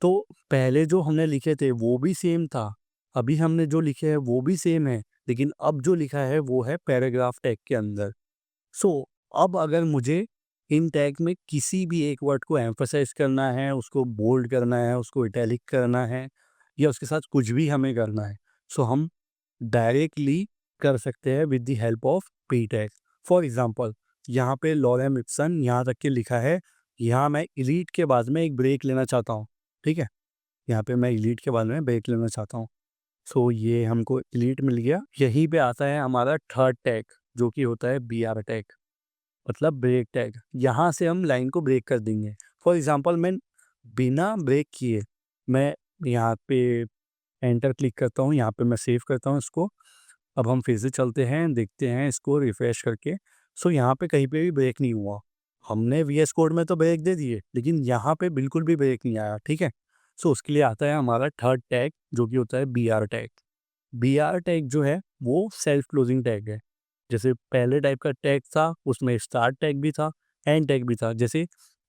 तो पहले जो हमने लिखे थे वो भी सेम था, अभी हमने जो लिखे हैं वो भी सेम है, लेकिन अब जो लिखा है वो है पैराग्राफ टैग के अंदर। सो अब अगर मुझे इन टैग में किसी भी एक वर्ड को एम्फसाइज करना है, उसको बोल्ड करना है, उसको इटैलिक करना है, या उसके साथ कुछ भी हमें करना है, सो हम डायरेक्टली कर सकते हैं with the help of P tag. For example यहाँ पे लॉरेम इप्सन यहाँ तक के लिखा है, यहाँ मैं इलीट के बाद में एक ब्रेक लेना चाहता हूँ, ठीक है। यहाँ पे मैं इलीट के बाद में ब्रेक लेना चाहता हूँ। सो ये हमको इलीट मिल गया। यहीं पे आता है हमारा थर्ड टैग, जो कि होता है BR टैग, मतलब ब्रेक टैग। यहाँ से हम लाइन को ब्रेक कर देंगे। फॉर एग्जांपल मैं बिना ब्रेक किए मैं यहाँ पे एंटर क्लिक करता हूँ, यहाँ पे मैं सेव करता हूँ इसको। अब हम फिर से चलते हैं, देखते हैं इसको रिफ्रेश करके। सो यहाँ पे कहीं पे भी ब्रेक नहीं हुआ। हमने VS कोड में तो ब्रेक दे दिए, लेकिन यहाँ पे बिल्कुल भी ब्रेक नहीं आया, ठीक है। सो उसके लिए आता है हमारा थर्ड टैग जो कि होता है B R tag. B R tag जो है वो सेल्फ क्लोजिंग टैग है। जैसे पहले टाइप का टैग था उसमें स्टार्ट टैग भी था, एंड टैग भी था। जैसे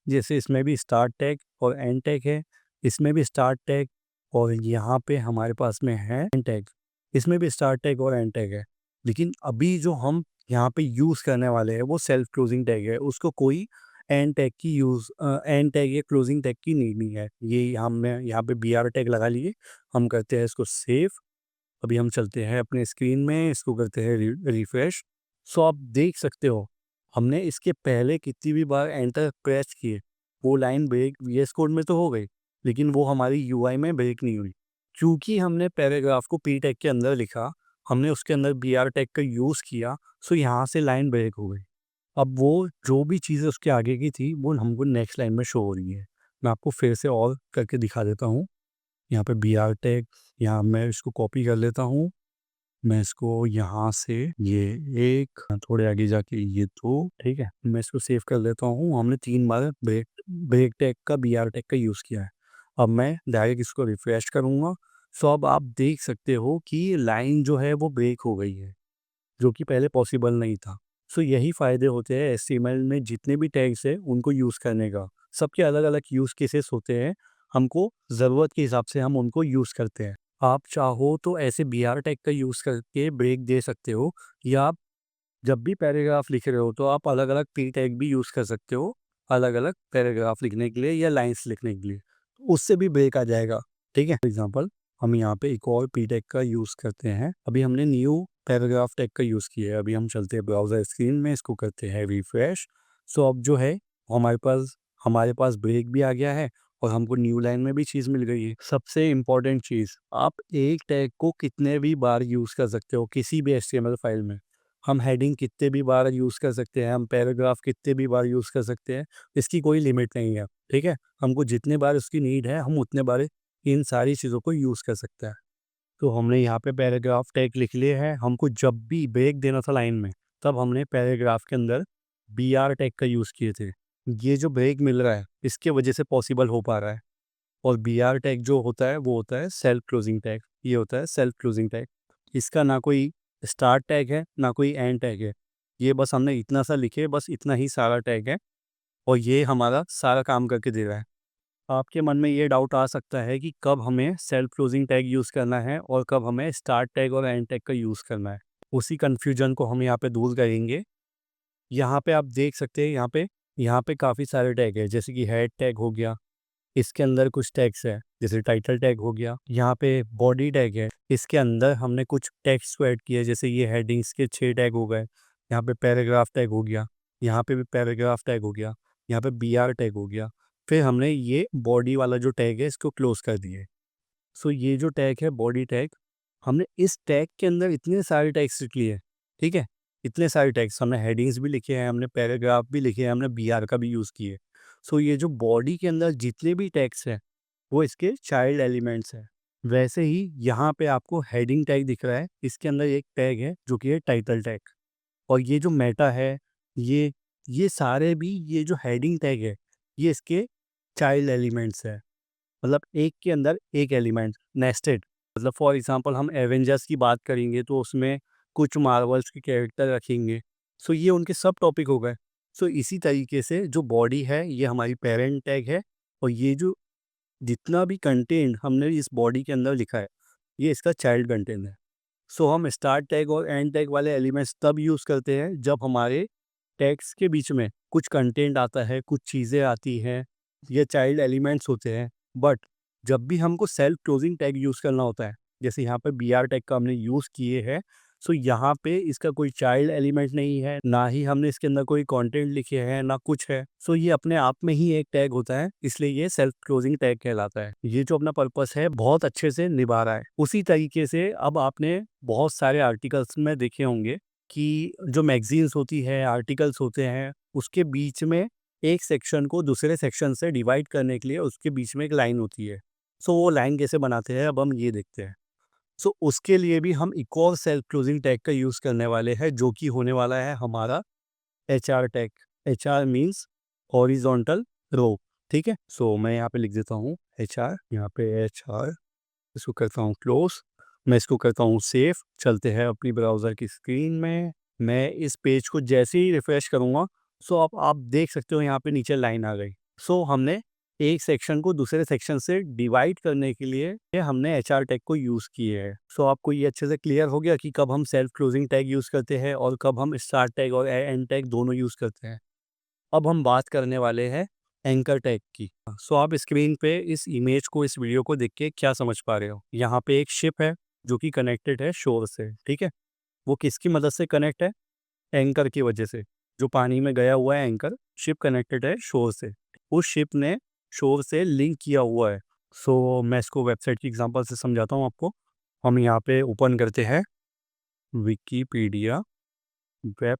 जैसे इसमें भी स्टार्ट टैग और एंड टैग है, इसमें भी स्टार्ट टैग और यहाँ पे हमारे पास में है एंड टैग। इसमें भी स्टार्ट टैग और एंड टैग है। लेकिन अभी जो हम यहाँ पे यूज़ करने वाले हैं वो सेल्फ क्लोजिंग टैग है। उसको कोई एंड टैग या क्लोजिंग टैग की नीड नहीं है। ये हमने यहाँ पे बी आर टैग लगा लिए। हम करते हैं इसको सेव। अभी हम चलते हैं अपने स्क्रीन में, इसको करते हैं रिफ्रेश। सो आप देख सकते हो हमने इसके पहले कितनी भी बार एंटर प्रेस किए वो लाइन ब्रेक वीएस कोड में तो हो गई, लेकिन वो हमारी यूआई में ब्रेक नहीं हुई क्योंकि हमने पैराग्राफ को पी टैग के अंदर लिखा, हमने उसके अंदर बी आर टैग का यूज़ किया। सो यहाँ से लाइन ब्रेक हो गई। अब वो जो भी चीज़ें उसके आगे की थी वो हमको नेक्स्ट लाइन में शो हो रही है। मैं आपको फिर से और करके दिखा देता हूँ। यहाँ पे बी आर टैग, यहाँ मैं इसको कॉपी कर लेता हूँ। मैं इसको यहाँ से ये एक थोड़े आगे जाके ये दो, ठीक है। मैं इसको सेव कर लेता हूँ। हमने 3 बार ब्रेक ब्रेक टैग का बी आर टैग का यूज़ किया है। अब मैं डायरेक्ट इसको रिफ्रेश करूँगा। सो अब आप देख सकते हो कि लाइन जो है वो ब्रेक हो गई है, जो कि पहले पॉसिबल नहीं था। सो यही फ़ायदे होते हैं एचटीएमएल में जितने भी टैग्स हैं उनको यूज़ करने का। सबके अलग-अलग यूज़ केसेस होते हैं। हमको ज़रूरत के हिसाब से हम उनको यूज़ करते हैं। आप चाहो तो ऐसे बीआर टैग का यूज़ करके ब्रेक दे सकते हो, या आप जब भी पैराग्राफ लिख रहे हो तो आप अलग-अलग पी टैग भी यूज़ कर सकते हो, अलग-अलग पैराग्राफ लिखने के लिए या लाइन्स लिखने के लिए। उससे भी ब्रेक आ जाएगा, ठीक है? फॉर एग्ज़ाम्पल हम यहाँ पे एक और पी टैग का यूज़ करते हैं। अभी हमने न्यू पैराग्राफ टैग का यूज़ किया है। अभी हम चलते हैं ब्राउज़र स्क्रीन में, इसको करते हैं रिफ्रेश। सो अब जो है हमारे पास ब्रेक भी आ गया है और हमको न्यू लाइन में भी चीज़ मिल गई है। सबसे इम्पोर्टेंट चीज़, आप एक टैग को कितने भी बार यूज़ कर सकते हो किसी भी एचटीएमएल फाइल में। हम हेडिंग कितने भी बार यूज़ कर सकते हैं, हम पैराग्राफ कितने भी बार यूज़ कर सकते हैं, इसकी कोई लिमिट नहीं है, ठीक है? हमको जितने बार उसकी नीड है, हम उतने बार इन सारी चीज़ों को यूज़ कर सकते हैं। तो हमने यहाँ पे पैराग्राफ टैग लिख लिए हैं। हमको जब भी ब्रेक देना था लाइन में, तब हमने पैराग्राफ के अंदर बी आर टैग का यूज़ किए थे। ये जो ब्रेक मिल रहा है, इसके वजह से पॉसिबल हो पा रहा है। और बी आर टैग जो होता है, वो होता है सेल्फ क्लोजिंग टैग। ये होता है सेल्फ क्लोजिंग टैग। इसका ना कोई स्टार्ट टैग है, ना कोई एंड टैग है। ये बस हमने इतना सा लिखे, बस इतना ही सारा टैग है और ये हमारा सारा काम करके दे रहा है। आपके मन में ये डाउट आ सकता है कि कब हमें सेल्फ क्लोजिंग टैग यूज़ करना है और कब हमें स्टार्ट टैग और एंड टैग का यूज़ करना है। उसी कन्फ्यूजन को हम यहाँ पे दूर करेंगे। यहाँ पे आप देख सकते हैं, यहाँ पे काफ़ी सारे टैग है, जैसे कि हेड टैग हो गया, इसके अंदर कुछ टैग्स है, जैसे टाइटल टैग हो गया। यहाँ पे बॉडी टैग है, इसके अंदर हमने कुछ टेक्स्ट को ऐड किया है, जैसे ये हेडिंग्स के 6 टैग हो गए। यहाँ पे पैराग्राफ टैग हो गया, यहाँ पे भी पैराग्राफ टैग हो गया, यहाँ पे बी आर टैग हो गया। फिर हमने ये बॉडी वाला जो टैग है इसको क्लोज कर दिए। सो ये जो टैग है बॉडी टैग, हमने इस टैग के अंदर इतने सारे टैग्स लिख लिए, ठीक है? इतने सारे टैग्स, हमने हेडिंग्स भी लिखे हैं, हमने पैराग्राफ भी लिखे हैं, हमने बी आर का भी यूज़ किए। सो ये जो बॉडी के अंदर जितने भी टैग्स हैं वो इसके चाइल्ड एलिमेंट्स हैं। वैसे ही यहाँ पे आपको हेडिंग टैग दिख रहा है, इसके अंदर एक टैग है जो कि है टाइटल टैग। और ये जो मेटा है, ये ये सारे भी ये जो हेडिंग टैग है, ये इसके चाइल्ड एलिमेंट्स है। मतलब एक के अंदर एक एलिमेंट नेस्टेड। मतलब फॉर एग्जांपल हम एवेंजर्स की बात करेंगे तो उसमें कुछ मार्वल्स के कैरेक्टर रखेंगे। सो ये उनके सब टॉपिक हो गए। सो इसी तरीके से जो बॉडी है ये हमारी पेरेंट टैग है और ये जो जितना भी कंटेंट हमने इस बॉडी के अंदर लिखा है ये इसका चाइल्ड कंटेंट है। सो हम स्टार्ट टैग और एंड टैग वाले एलिमेंट्स तब यूज़ करते हैं जब हमारे टैग्स के बीच में कुछ कंटेंट आता है, कुछ चीज़ें आती हैं, ये चाइल्ड एलिमेंट्स होते हैं। बट जब भी हमको सेल्फ क्लोजिंग टैग यूज़ करना होता है, जैसे यहाँ पे बी आर टैग का हमने यूज़ किए हैं, सो यहाँ पे इसका कोई चाइल्ड एलिमेंट नहीं है, ना ही हमने इसके अंदर कोई कंटेंट लिखे हैं, ना कुछ है। सो ये अपने आप में ही एक टैग होता है, इसलिए ये सेल्फ क्लोजिंग टैग कहलाता है। ये जो अपना पर्पस है बहुत अच्छे से निभा रहा है। उसी तरीके से अब आपने बहुत सारे आर्टिकल्स में देखे होंगे कि जो मैगज़ीन्स होती है, आर्टिकल्स होते हैं, उसके बीच में एक सेक्शन को दूसरे सेक्शन से डिवाइड करने के लिए उसके बीच में एक लाइन होती है। सो वो लाइन कैसे बनाते हैं अब हम ये देखते हैं। सो उसके लिए भी हम एक और सेल्फ क्लोजिंग टैग का यूज़ करने वाले हैं जो कि होने वाला है हमारा HR tag. HR means horizontal row. ठीक है। सो मैं यहाँ पे लिख देता हूँ HR, यहाँ पे HR, इसको करता हूँ क्लोज, मैं इसको करता हूँ सेव। चलते हैं अपनी ब्राउज़र की स्क्रीन में। मैं इस पेज को जैसे ही रिफ्रेश करूँगा, सो अब आप देख सकते हो यहाँ पे नीचे लाइन आ गई। सो हमने एक सेक्शन को दूसरे सेक्शन से डिवाइड करने के लिए ये हमने HR टैग को यूज़ किए है। सो आपको ये अच्छे से क्लियर हो गया कि कब हम सेल्फ क्लोजिंग टैग यूज़ करते हैं और कब हम स्टार्ट टैग और एंड टैग दोनों यूज़ करते हैं। अब हम बात करने वाले हैं एंकर टैग की। सो आप स्क्रीन पे इस इमेज को, इस वीडियो को देख के क्या समझ पा रहे हो? यहाँ पे एक शिप है जो कि कनेक्टेड है शोर से, ठीक है। वो किसकी मदद से कनेक्ट है? एंकर की वजह से। जो पानी में गया हुआ है एंकर, शिप कनेक्टेड है शोर से। उस शिप ने शोर से लिंक किया हुआ है। सो मैं इसको वेबसाइट की एग्जांपल से समझाता हूँ आपको। हम यहाँ पे ओपन करते हैं विकिपीडिया वेब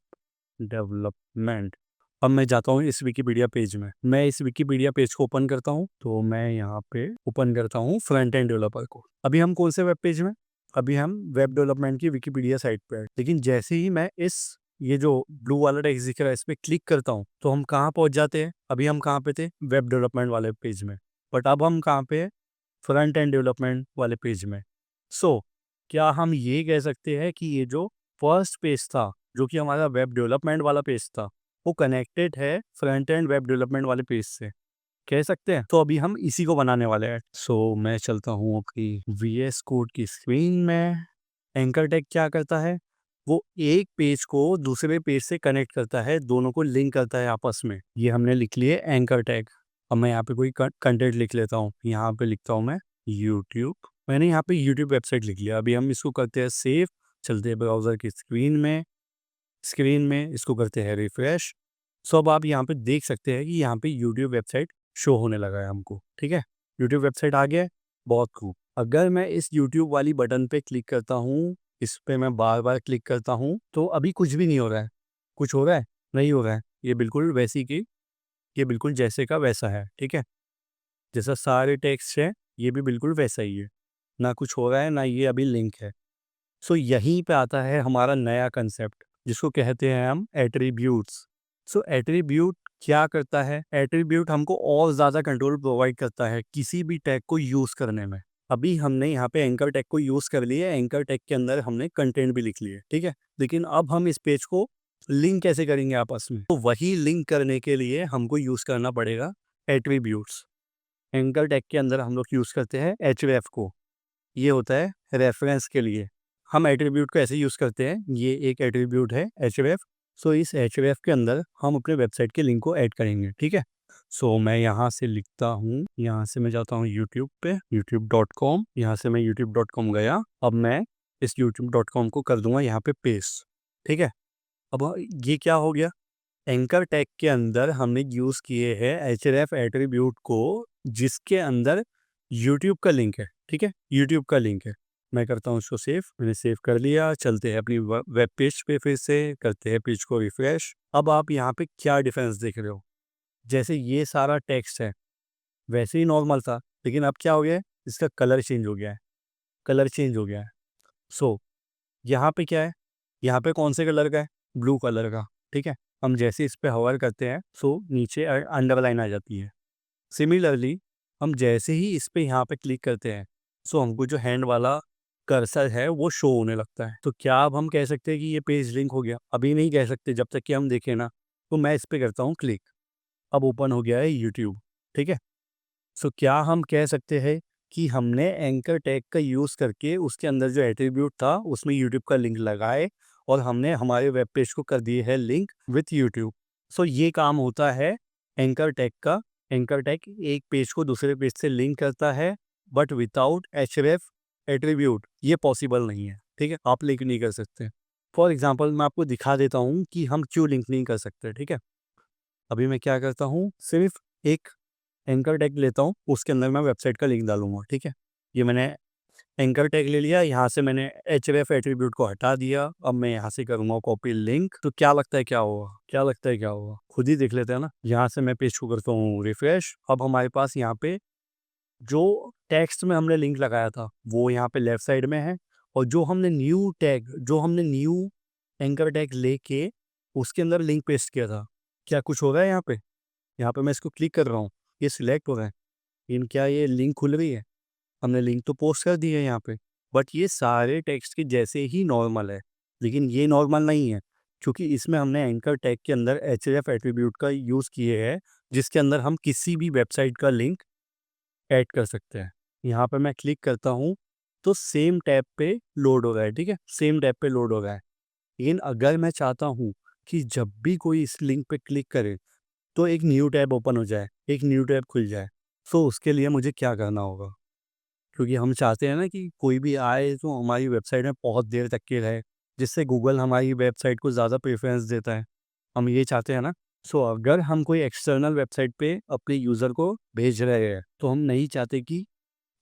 डेवलपमेंट। अब मैं जाता हूँ इस विकिपीडिया पेज में। मैं इस विकिपीडिया पेज को ओपन करता हूँ, तो मैं यहाँ पे ओपन करता हूँ फ्रंट एंड डेवलपर को। अभी हम कौन से वेब पेज में? अभी हम वेब डेवलपमेंट की विकिपीडिया साइट पे हैं। लेकिन जैसे ही मैं इस ये जो ब्लू वाला टेक्स्ट दिख रहा है इस पे क्लिक करता हूँ, तो हम कहाँ पहुँच जाते हैं? अभी हम कहाँ पे थे? वेब डेवलपमेंट वाले पेज में। बट अब हम कहाँ पे हैं? फ्रंट एंड डेवलपमेंट वाले पेज में। सो क्या हम ये कह सकते हैं कि ये जो फर्स्ट पेज था, जो कि हमारा वेब डेवलपमेंट वाला पेज था, वो कनेक्टेड है फ्रंट एंड वेब डेवलपमेंट वाले पेज से? कह सकते हैं। तो अभी हम इसी को बनाने वाले हैं। सो मैं चलता हूँ आपकी VS कोड की स्क्रीन में। एंकर टैग क्या करता है? वो एक पेज को दूसरे पेज से कनेक्ट करता है, दोनों को लिंक करता है आपस में। ये हमने लिख लिए एंकर टैग। अब मैं यहाँ पे कोई कंटेंट लिख लेता हूँ। यहाँ पे लिखता हूँ मैं यूट्यूब। मैंने यहाँ पे यूट्यूब वेबसाइट लिख लिया। अभी हम इसको करते हैं सेव। चलते हैं ब्राउज़र की स्क्रीन में इसको करते हैं रिफ्रेश। सो अब आप यहाँ पे देख सकते हैं कि यहाँ पे यूट्यूब वेबसाइट शो होने लगा है हमको, ठीक है। यूट्यूब वेबसाइट आ गया है, बहुत खूब। अगर मैं इस यूट्यूब वाली बटन पे क्लिक करता हूँ, इस पे मैं बार बार क्लिक करता हूँ, तो अभी कुछ भी नहीं हो रहा है। कुछ हो रहा है? नहीं हो रहा है। ये बिल्कुल वैसी की ये बिल्कुल जैसे का वैसा है, ठीक है। जैसा सारे टेक्स्ट है, ये भी बिल्कुल वैसा ही है। ना कुछ हो रहा है, ना ये अभी लिंक है। सो यहीं पे आता है हमारा नया कंसेप्ट, जिसको कहते हैं हम एट्रीब्यूट्स। सो एट्रीब्यूट क्या करता है? एट्रीब्यूट हमको और ज़्यादा कंट्रोल प्रोवाइड करता है किसी भी टैग को यूज़ करने में। अभी हमने यहाँ पे एंकर टैग को यूज़ कर लिया, एंकर टैग के अंदर हमने कंटेंट भी लिख लिए, ठीक है। लेकिन अब हम इस पेज को लिंक कैसे करेंगे आपस में? तो वही लिंक करने के लिए हमको यूज़ करना पड़ेगा एट्रीब्यूट्स। एंकर टैग के अंदर हम लोग यूज़ करते हैं href को। ये होता है रेफरेंस के लिए। हम एट्रीब्यूट को ऐसे यूज़ करते हैं, ये एक एट्रीब्यूट है href। सो इस href के अंदर हम अपने वेबसाइट के लिंक को ऐड करेंगे, ठीक है। सो मैं यहाँ से लिखता हूँ, यहाँ से मैं जाता हूँ यूट्यूब पे, youtube.com। यहाँ से मैं youtube.com गया। अब मैं इस youtube.com को कर दूंगा यहाँ पे पेस्ट, ठीक है। अब ये क्या हो गया? एंकर टैग के अंदर हमने यूज़ किए हैं href एट्रीब्यूट को, जिसके अंदर यूट्यूब का लिंक है, ठीक है। यूट्यूब का लिंक है। मैं करता हूँ इसको सेव। मैंने सेव कर लिया। चलते हैं अपनी वेब पेज पे, फिर से करते हैं पेज को रिफ्रेश। अब आप यहाँ पे क्या डिफरेंस देख रहे हो? जैसे ये सारा टेक्स्ट है, वैसे ही नॉर्मल था, लेकिन अब क्या हो गया है? इसका कलर चेंज हो गया है। कलर चेंज हो गया है। सो यहाँ पे क्या है? यहाँ पे कौन से कलर का है? ब्लू कलर का, ठीक है। हम जैसे इस पे हवर करते हैं, सो नीचे अंडरलाइन आ जाती है। सिमिलरली हम जैसे ही इस पे यहाँ पे क्लिक करते हैं, सो हमको जो हैंड वाला कर्सर है वो शो होने लगता है। तो क्या अब हम कह सकते हैं कि ये पेज लिंक हो गया? अभी नहीं कह सकते, जब तक कि हम देखें ना। तो मैं इस पे करता हूँ क्लिक। अब ओपन हो गया है यूट्यूब, ठीक है। सो क्या हम कह सकते हैं कि हमने एंकर टैग का यूज़ करके उसके अंदर जो एट्रीब्यूट था उसमें यूट्यूब का लिंक लगाए, और हमने हमारे वेब पेज को कर दिए है लिंक विथ यूट्यूब। सो ये काम होता है एंकर टैग का। एंकर टैग एक पेज को दूसरे पेज से लिंक करता है, बट विदाउट href एट्रीब्यूट ये पॉसिबल नहीं है, ठीक है। आप लिंक नहीं कर सकते। फॉर एग्जाम्पल मैं आपको दिखा देता हूँ कि हम क्यों लिंक नहीं कर सकते, ठीक है। अभी मैं क्या करता हूँ, सिर्फ एक एंकर टैग लेता हूँ, उसके अंदर मैं वेबसाइट का लिंक डालूंगा, ठीक है। ये मैंने एंकर टैग ले लिया, यहाँ से मैंने href एट्रीब्यूट को हटा दिया। अब मैं यहाँ से करूँगा कॉपी लिंक। तो क्या लगता है क्या होगा? क्या लगता है क्या होगा? खुद ही देख लेते हैं ना। यहाँ से मैं पेज को करता हूँ रिफ्रेश। अब हमारे पास यहाँ पे जो टेक्स्ट में हमने लिंक लगाया था वो यहाँ पे लेफ्ट साइड में है, और जो हमने न्यू एंकर टैग लेके उसके अंदर लिंक पेस्ट किया था, क्या कुछ हो रहा है यहाँ पे? यहाँ पे मैं इसको क्लिक कर रहा हूँ, ये सिलेक्ट हो रहा है, लेकिन क्या ये लिंक खुल रही है? हमने लिंक तो पोस्ट कर दी है यहाँ पे, बट ये सारे टेक्स्ट के जैसे ही नॉर्मल है, लेकिन ये नॉर्मल नहीं है, क्योंकि इसमें हमने एंकर टैग के अंदर href एट्रीब्यूट का यूज़ किए है, जिसके अंदर हम किसी भी वेबसाइट का लिंक ऐड कर सकते हैं। यहाँ पे मैं क्लिक करता हूँ तो सेम टैब पे लोड हो रहा है, ठीक है, सेम टैब पे लोड हो रहा है। लेकिन अगर मैं चाहता हूँ कि जब भी कोई इस लिंक पे क्लिक करे तो एक न्यू टैब ओपन हो जाए, एक न्यू टैब खुल जाए, तो उसके लिए मुझे क्या करना होगा? क्योंकि हम चाहते हैं ना कि कोई भी आए तो हमारी वेबसाइट में बहुत देर तक के रहे, जिससे गूगल हमारी वेबसाइट को ज़्यादा प्रेफरेंस देता है। हम ये चाहते हैं ना। सो अगर हम कोई एक्सटर्नल वेबसाइट पे अपने यूज़र को भेज रहे हैं, तो हम नहीं चाहते कि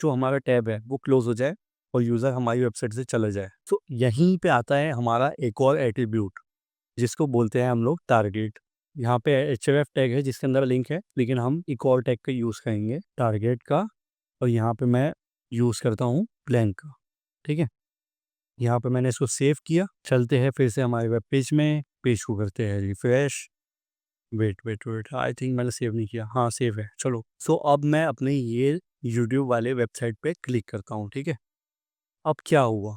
जो हमारा टैब है वो क्लोज हो जाए और यूज़र हमारी वेबसाइट से चला जाए। तो यहीं पे आता है हमारा एक और एट्रीब्यूट, जिसको बोलते हैं हम लोग टारगेट। यहाँ पे href टैग है जिसके अंदर लिंक है, लेकिन हम एक और टैग का यूज़ करेंगे, टारगेट का। और यहाँ पे मैं यूज़ करता हूँ ब्लैंक का, ठीक है। यहाँ पे मैंने इसको सेव किया। चलते हैं फिर से हमारे वेब पेज में, पेज को करते हैं रिफ्रेश। वेट आई थिंक मैंने सेव नहीं किया, हाँ सेव है, चलो। सो अब मैं अपने ये यूट्यूब वाले वेबसाइट पे क्लिक करता हूँ, ठीक है। अब क्या हुआ?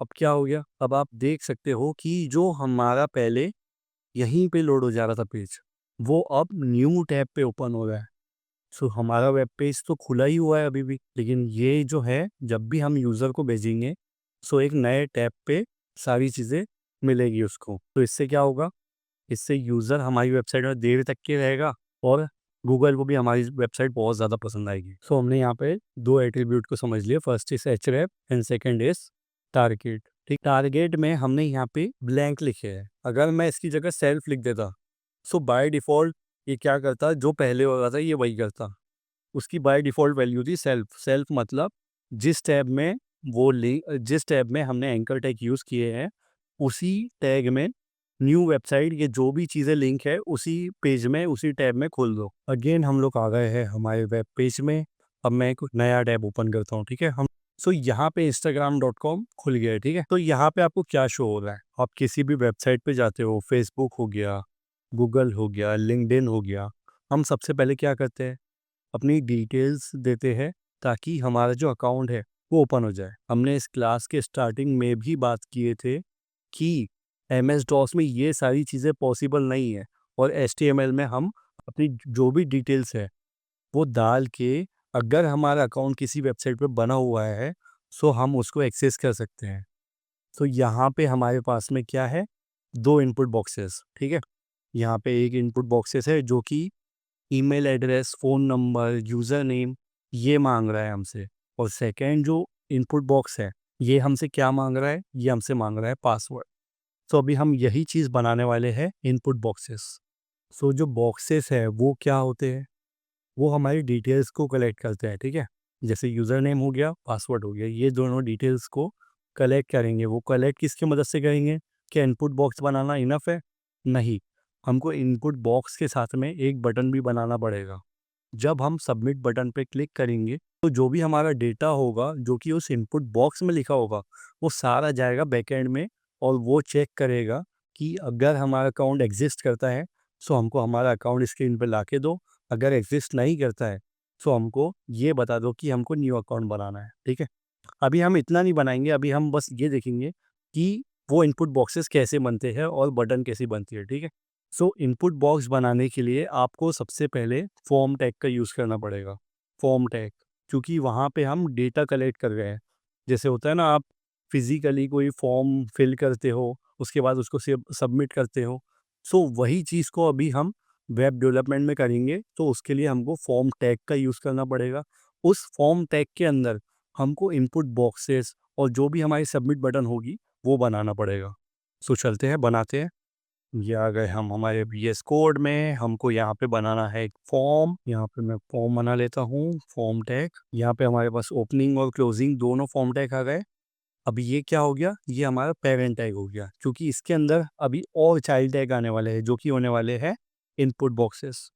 अब क्या हो गया? अब आप देख सकते हो कि जो हमारा पहले यहीं पे लोड हो जा रहा था पेज, वो अब न्यू टैब पे ओपन हो रहा है। सो हमारा वेब पेज तो खुला ही हुआ है अभी भी, लेकिन ये जो है जब भी हम यूज़र को भेजेंगे, सो एक नए टैब पे सारी चीज़ें मिलेगी उसको। तो इससे क्या होगा? इससे यूज़र हमारी वेबसाइट में देर तक के रहेगा और गूगल को भी हमारी वेबसाइट बहुत ज़्यादा पसंद आएगी। सो हमने यहाँ पे दो एट्रीब्यूट को समझ लिया, first is href and second is target. ठीक, टारगेट में हमने यहाँ पे ब्लैंक लिखे है। अगर मैं इसकी जगह सेल्फ लिख देता, सो बाय डिफ़ॉल्ट ये क्या करता, जो पहले हो रहा था ये वही करता। उसकी बाय डिफ़ॉल्ट वैल्यू थी सेल्फ। सेल्फ मतलब जिस टैब में जिस टैब में हमने एंकर टैग यूज़ किए हैं, उसी टैग में न्यू वेबसाइट, ये जो भी चीज़ें लिंक है उसी पेज में, उसी टैब में खोल दो। अगेन हम लोग आ गए हैं हमारे वेब पेज में। अब मैं एक नया टैब ओपन करता हूँ, ठीक है। हम सो यहाँ पे instagram.com खुल गया है, ठीक है। तो यहाँ पे आपको क्या शो हो रहा है? आप किसी भी वेबसाइट पे जाते हो, फेसबुक हो गया, गूगल हो गया, लिंक्डइन हो गया, हम सबसे पहले क्या करते हैं? अपनी डिटेल्स देते हैं ताकि हमारा जो अकाउंट है वो ओपन हो जाए। हमने इस क्लास के स्टार्टिंग में भी बात किए थे कि एमएस डॉस में ये सारी चीज़ें पॉसिबल नहीं है, और एचटीएमएल में हम अपनी जो भी डिटेल्स है वो डाल के, अगर हमारा अकाउंट किसी वेबसाइट पे बना हुआ है, सो हम उसको एक्सेस कर सकते हैं। तो यहाँ पे हमारे पास में क्या है? दो इनपुट बॉक्सेस, ठीक है। यहाँ पे एक इनपुट बॉक्सेस है जो कि email address, phone number, user name ये मांग रहा है हमसे। और सेकंड जो इनपुट बॉक्स है, ये हमसे क्या मांग रहा है? ये हमसे मांग रहा है पासवर्ड। तो अभी हम यही चीज़ बनाने वाले हैं, इनपुट बॉक्सेस। सो जो बॉक्सेस है वो क्या होते हैं? वो हमारी डिटेल्स को कलेक्ट करते हैं, ठीक है। जैसे यूज़र नेम हो गया, पासवर्ड हो गया, ये दोनों डिटेल्स को कलेक्ट करेंगे। वो कलेक्ट किसकी मदद से करेंगे? क्या इनपुट बॉक्स बनाना इनफ है? नहीं, हमको इनपुट बॉक्स के साथ में एक बटन भी बनाना पड़ेगा। जब हम सबमिट बटन पे क्लिक करेंगे, तो जो भी हमारा डेटा होगा जो कि उस इनपुट बॉक्स में लिखा होगा, वो सारा जाएगा बैकएंड में, और वो चेक करेगा कि अगर हमारा अकाउंट एग्जिस्ट करता है, सो हमको हमारा अकाउंट स्क्रीन पे ला के दो। अगर एग्जिस्ट नहीं करता है, सो हमको ये बता दो कि हमको न्यू अकाउंट बनाना है, ठीक है। अभी हम इतना नहीं बनाएंगे, अभी हम बस ये देखेंगे कि वो इनपुट बॉक्सेस कैसे बनते हैं और बटन कैसी बनती है, ठीक है। सो इनपुट बॉक्स बनाने के लिए आपको सबसे पहले फॉर्म टैग का यूज़ करना पड़ेगा। फॉर्म टैग, क्योंकि वहाँ पे हम डेटा कलेक्ट कर रहे हैं। जैसे होता है ना, आप फिज़िकली कोई फॉर्म फिल करते हो, उसके बाद उसको सबमिट करते हो। सो वही चीज़ को अभी हम वेब डेवलपमेंट में करेंगे, तो उसके लिए हमको फॉर्म टैग का यूज़ करना पड़ेगा। उस फॉर्म टैग के अंदर हमको इनपुट बॉक्सेस और जो भी हमारी सबमिट बटन होगी वो बनाना पड़ेगा। सो चलते हैं, बनाते हैं। ये आ गए हम हमारे VS कोड में। हमको यहाँ पे बनाना है एक फॉर्म। यहाँ पे मैं फॉर्म बना लेता हूँ, फॉर्म टैग। यहाँ पे हमारे पास ओपनिंग और क्लोजिंग दोनों फॉर्म टैग आ गए। अभी ये क्या हो गया? ये हमारा पेरेंट टैग हो गया, क्योंकि इसके अंदर अभी और चाइल्ड टैग आने वाले हैं जो कि होने वाले हैं इनपुट बॉक्सेस।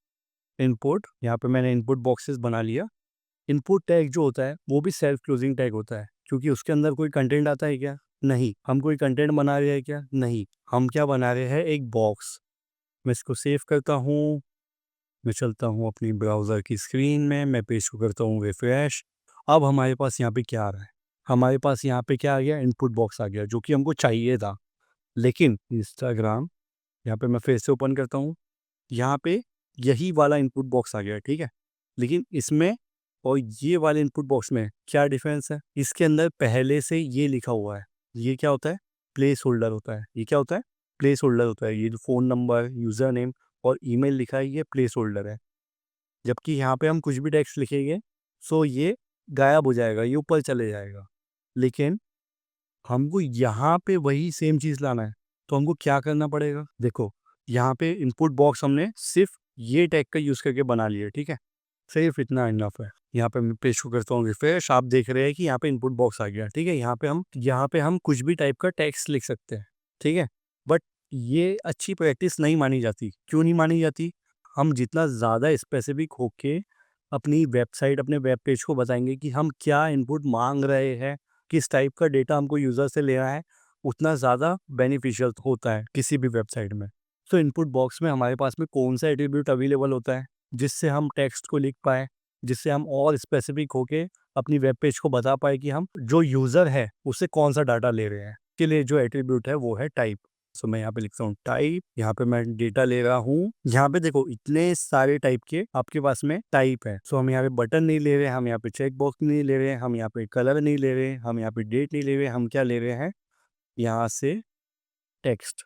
इनपुट, यहाँ पे मैंने इनपुट बॉक्सेस बना लिया। इनपुट टैग जो होता है वो भी सेल्फ क्लोजिंग टैग होता है, क्योंकि उसके अंदर कोई कंटेंट आता है क्या? नहीं। हम कोई कंटेंट बना रहे हैं क्या? नहीं। हम क्या बना रहे हैं? एक बॉक्स। मैं इसको सेव करता हूँ, मैं चलता हूँ अपनी ब्राउज़र की स्क्रीन में, मैं पेज को करता हूँ रिफ्रेश। अब हमारे पास यहाँ पे क्या आ रहा है? हमारे पास यहाँ पे क्या आ गया? इनपुट बॉक्स आ गया, जो कि हमको चाहिए था। लेकिन इंस्टाग्राम, यहाँ पे मैं फिर से ओपन करता हूँ, यहाँ पे यही वाला इनपुट बॉक्स आ गया, ठीक है? लेकिन इसमें और ये वाले इनपुट बॉक्स में क्या डिफरेंस है? इसके अंदर पहले से ये लिखा हुआ है। ये क्या होता है? प्लेस होल्डर होता है। ये क्या होता है? प्लेस होल्डर होता है। ये जो फ़ोन नंबर, यूज़र नेम और ईमेल लिखा है, ये प्लेस होल्डर है। जबकि यहाँ पे हम कुछ भी टेक्स्ट लिखेंगे, सो ये गायब हो जाएगा, ये ऊपर चले जाएगा। लेकिन हमको यहाँ पे वही सेम चीज़ लाना है, तो हमको क्या करना पड़ेगा? देखो, यहाँ पे इनपुट बॉक्स हमने सिर्फ़ ये टैग का यूज़ करके बना लिया है, ठीक है? सिर्फ़ इतना इनफ है। यहाँ पे मैं पेज को करता हूँ रिफ्रेश, आप देख रहे हैं कि यहाँ पे इनपुट बॉक्स आ गया, ठीक है? यहाँ पे हम कुछ भी टाइप का टेक्स्ट लिख सकते हैं, ठीक है? बट ये अच्छी प्रैक्टिस नहीं मानी जाती। क्यों नहीं मानी जाती? हम जितना ज़्यादा स्पेसिफ़िक होके अपनी वेबसाइट, अपने वेब पेज को बताएँगे कि हम क्या इनपुट माँग रहे हैं, किस टाइप का डेटा हमको यूज़र से लेना है, उतना ज़्यादा बेनिफिशियल होता है किसी भी वेबसाइट में। तो इनपुट बॉक्स में हमारे पास में कौन-सा एट्रिब्यूट अवेलेबल होता है, जिससे हम टेक्स्ट को लिख पाएँ, जिससे हम और स्पेसिफिक होके अपनी वेब पेज को बता पाएँ कि हम जो यूज़र है, उससे कौन-सा डाटा ले रहे हैं। के लिए जो एट्रिब्यूट है वो है टाइप। सो मैं यहाँ पे लिखता हूँ टाइप, यहाँ पे मैं डेटा ले रहा हूँ। यहाँ पे देखो इतने सारे टाइप के आपके पास में टाइप है। सो हम यहाँ पे बटन नहीं ले रहे हैं, हम यहाँ पे चेक बॉक्स नहीं ले रहे हैं, हम यहाँ पे कलर नहीं ले रहे हैं, हम यहाँ पे डेट नहीं ले रहे हैं, हम क्या ले रहे हैं? यहाँ से टेक्स्ट,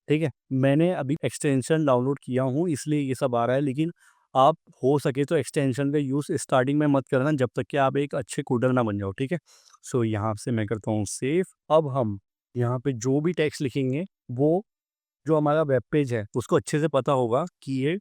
ठीक है? मैंने अभी एक्सटेंशन डाउनलोड किया हूँ, इसलिए ये सब आ रहा है, लेकिन आप हो सके तो एक्सटेंशन का यूज़ स्टार्टिंग में मत करना जब तक कि आप एक अच्छे कोडर ना बन जाओ, ठीक है? सो यहाँ से मैं करता हूँ सेव। अब हम यहाँ पे जो भी टेक्स्ट लिखेंगे, वो जो हमारा वेब पेज है, उसको अच्छे से पता होगा कि ये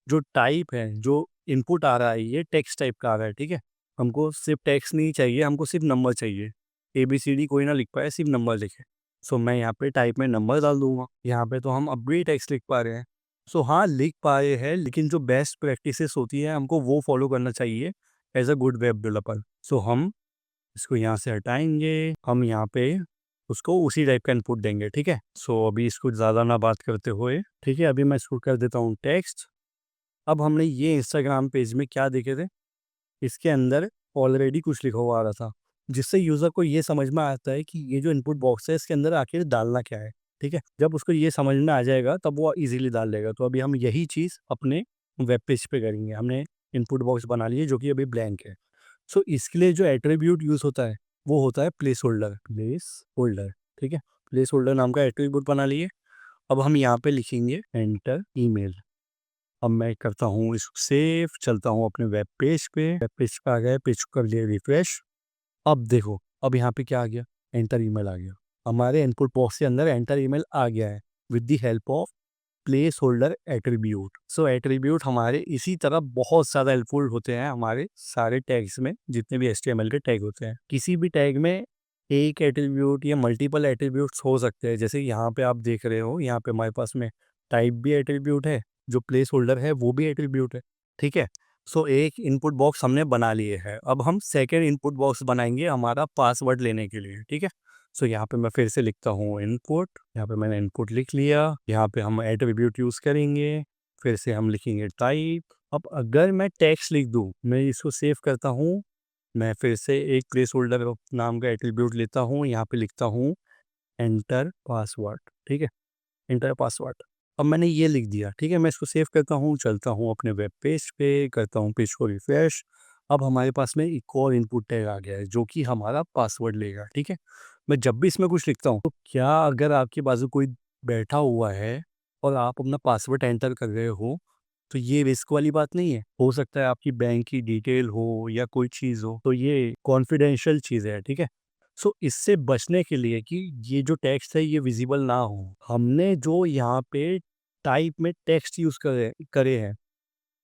जो टाइप है, जो इनपुट आ रहा है, ये टेक्स्ट टाइप का आ रहा है, ठीक है? हमको सिर्फ़ टेक्स्ट नहीं चाहिए, हमको सिर्फ़ नंबर चाहिए। एबीसीडी कोई ना लिख पाए, सिर्फ़ नंबर लिखे। सो मैं यहाँ पे टाइप में नंबर डाल दूँगा। यहाँ पे तो हम अब भी टेक्स्ट लिख पा रहे हैं। सो हाँ, लिख पा रहे हैं, लेकिन जो बेस्ट प्रैक्टिसेस होती हैं, हमको वो फ़ॉलो करना चाहिए as a good web developer. So हम इसको यहाँ से हटाएँगे, हम यहाँ पे उसको उसी टाइप का इनपुट देंगे, ठीक है? सो अभी इसको ज़्यादा ना बात करते हुए, ठीक है, अभी मैं इसको कर देता हूँ टेक्स्ट। अब हमने ये इंस्टाग्राम पेज में क्या देखे थे, इसके अंदर ऑलरेडी कुछ लिखा हुआ आ रहा था, जिससे यूज़र को ये समझ में आता है कि ये जो इनपुट बॉक्स है, इसके अंदर आखिर डालना क्या है, ठीक है? जब उसको ये समझ में आ जाएगा, तब वो ईज़िली डाल लेगा। तो अभी हम यही चीज़ अपने वेब पेज पे करेंगे। हमने इनपुट बॉक्स बना लिए, जो कि अभी ब्लैंक है। सो इसके लिए जो एट्रीब्यूट यूज़ होता है, वो होता है प्लेस होल्डर। प्लेस होल्डर, ठीक है? प्लेस होल्डर नाम का एट्रीब्यूट बना लिए। अब हम यहाँ पे लिखेंगे एंटर ईमेल। अब मैं करता हूँ इसको सेव, चलता हूँ अपने वेब पेज पे आ गया, पेज को कर लिया रिफ्रेश। अब देखो, अब यहाँ पे क्या आ गया? एंटर ईमेल आ गया। हमारे इनपुट बॉक्स के अंदर एंटर ईमेल आ गया है with the help of place holder attribute. So attribute हमारे इसी तरह बहुत ज़्यादा हेल्पफुल होते हैं हमारे सारे टैग्स में, जितने भी HTML के टैग होते हैं। किसी भी टैग में एक एट्रीब्यूट या मल्टीपल एट्रीब्यूट्स हो सकते हैं। जैसे यहाँ पे आप देख रहे हो, यहाँ पे हमारे पास में टाइप भी एट्रीब्यूट है, जो प्लेस होल्डर है वो भी एट्रीब्यूट है, ठीक है? सो एक इनपुट बॉक्स हमने बना लिए है। अब हम सेकेंड इनपुट बॉक्स बनाएंगे हमारा पासवर्ड लेने के लिए, ठीक है? सो यहाँ पे मैं फिर से लिखता हूँ इनपुट, यहाँ पे मैंने इनपुट लिख लिया। यहाँ पे हम एट्रीब्यूट यूज़ करेंगे, फिर से हम लिखेंगे टाइप। अब अगर मैं टेक्स्ट लिख दूँ, मैं इसको सेव करता हूँ, मैं फिर से एक प्लेस होल्डर नाम का एट्रीब्यूट लेता हूँ, यहाँ पे लिखता हूँ एंटर पासवर्ड, ठीक है? Enter password. अब मैंने ये लिख दिया, ठीक है? मैं इसको सेव करता हूँ, चलता हूँ अपने वेब पेज पे, करता हूँ पेज को रिफ्रेश। अब हमारे पास में एक और इनपुट टैग आ गया है, जो कि हमारा पासवर्ड लेगा, ठीक है? मैं जब भी इसमें कुछ लिखता हूँ, तो क्या अगर आपके बाजू कोई बैठा हुआ है और आप अपना पासवर्ड एंटर कर रहे हो, तो ये रिस्क वाली बात नहीं है? हो सकता है आपकी बैंक की डिटेल हो या कोई चीज़ हो, तो ये कॉन्फिडेंशियल चीज़ है, ठीक है? सो इससे बचने के लिए कि ये जो टेक्स्ट है ये विजिबल ना हो, हमने जो यहाँ पे टाइप में टेक्स्ट यूज़ करे करे हैं,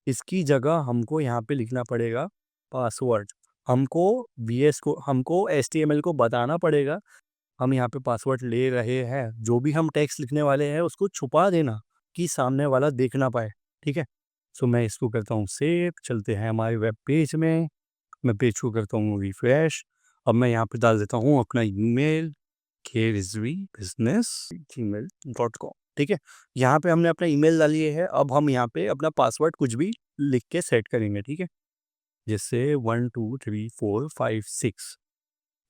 इसकी जगह हमको यहाँ पे लिखना पड़ेगा पासवर्ड। हमको HTML को बताना पड़ेगा, हम यहाँ पे पासवर्ड ले रहे हैं। जो भी हम टेक्स्ट लिखने वाले हैं, उसको छुपा देना कि सामने वाला देख ना पाए, ठीक है? सो मैं इसको करता हूँ सेव, चलते हैं हमारे वेब पेज में। मैं पेज को करता हूँ रिफ्रेश। अब मैं यहाँ पे डाल देता हूँ अपना ईमेल, KRizvi@gmail.com। ठीक है। यहाँ पे हमने अपना ईमेल डाल लिए है, अब हम यहाँ पे अपना पासवर्ड कुछ भी लिख के सेट करेंगे, ठीक है। जैसे 1 2 3 4 5 6।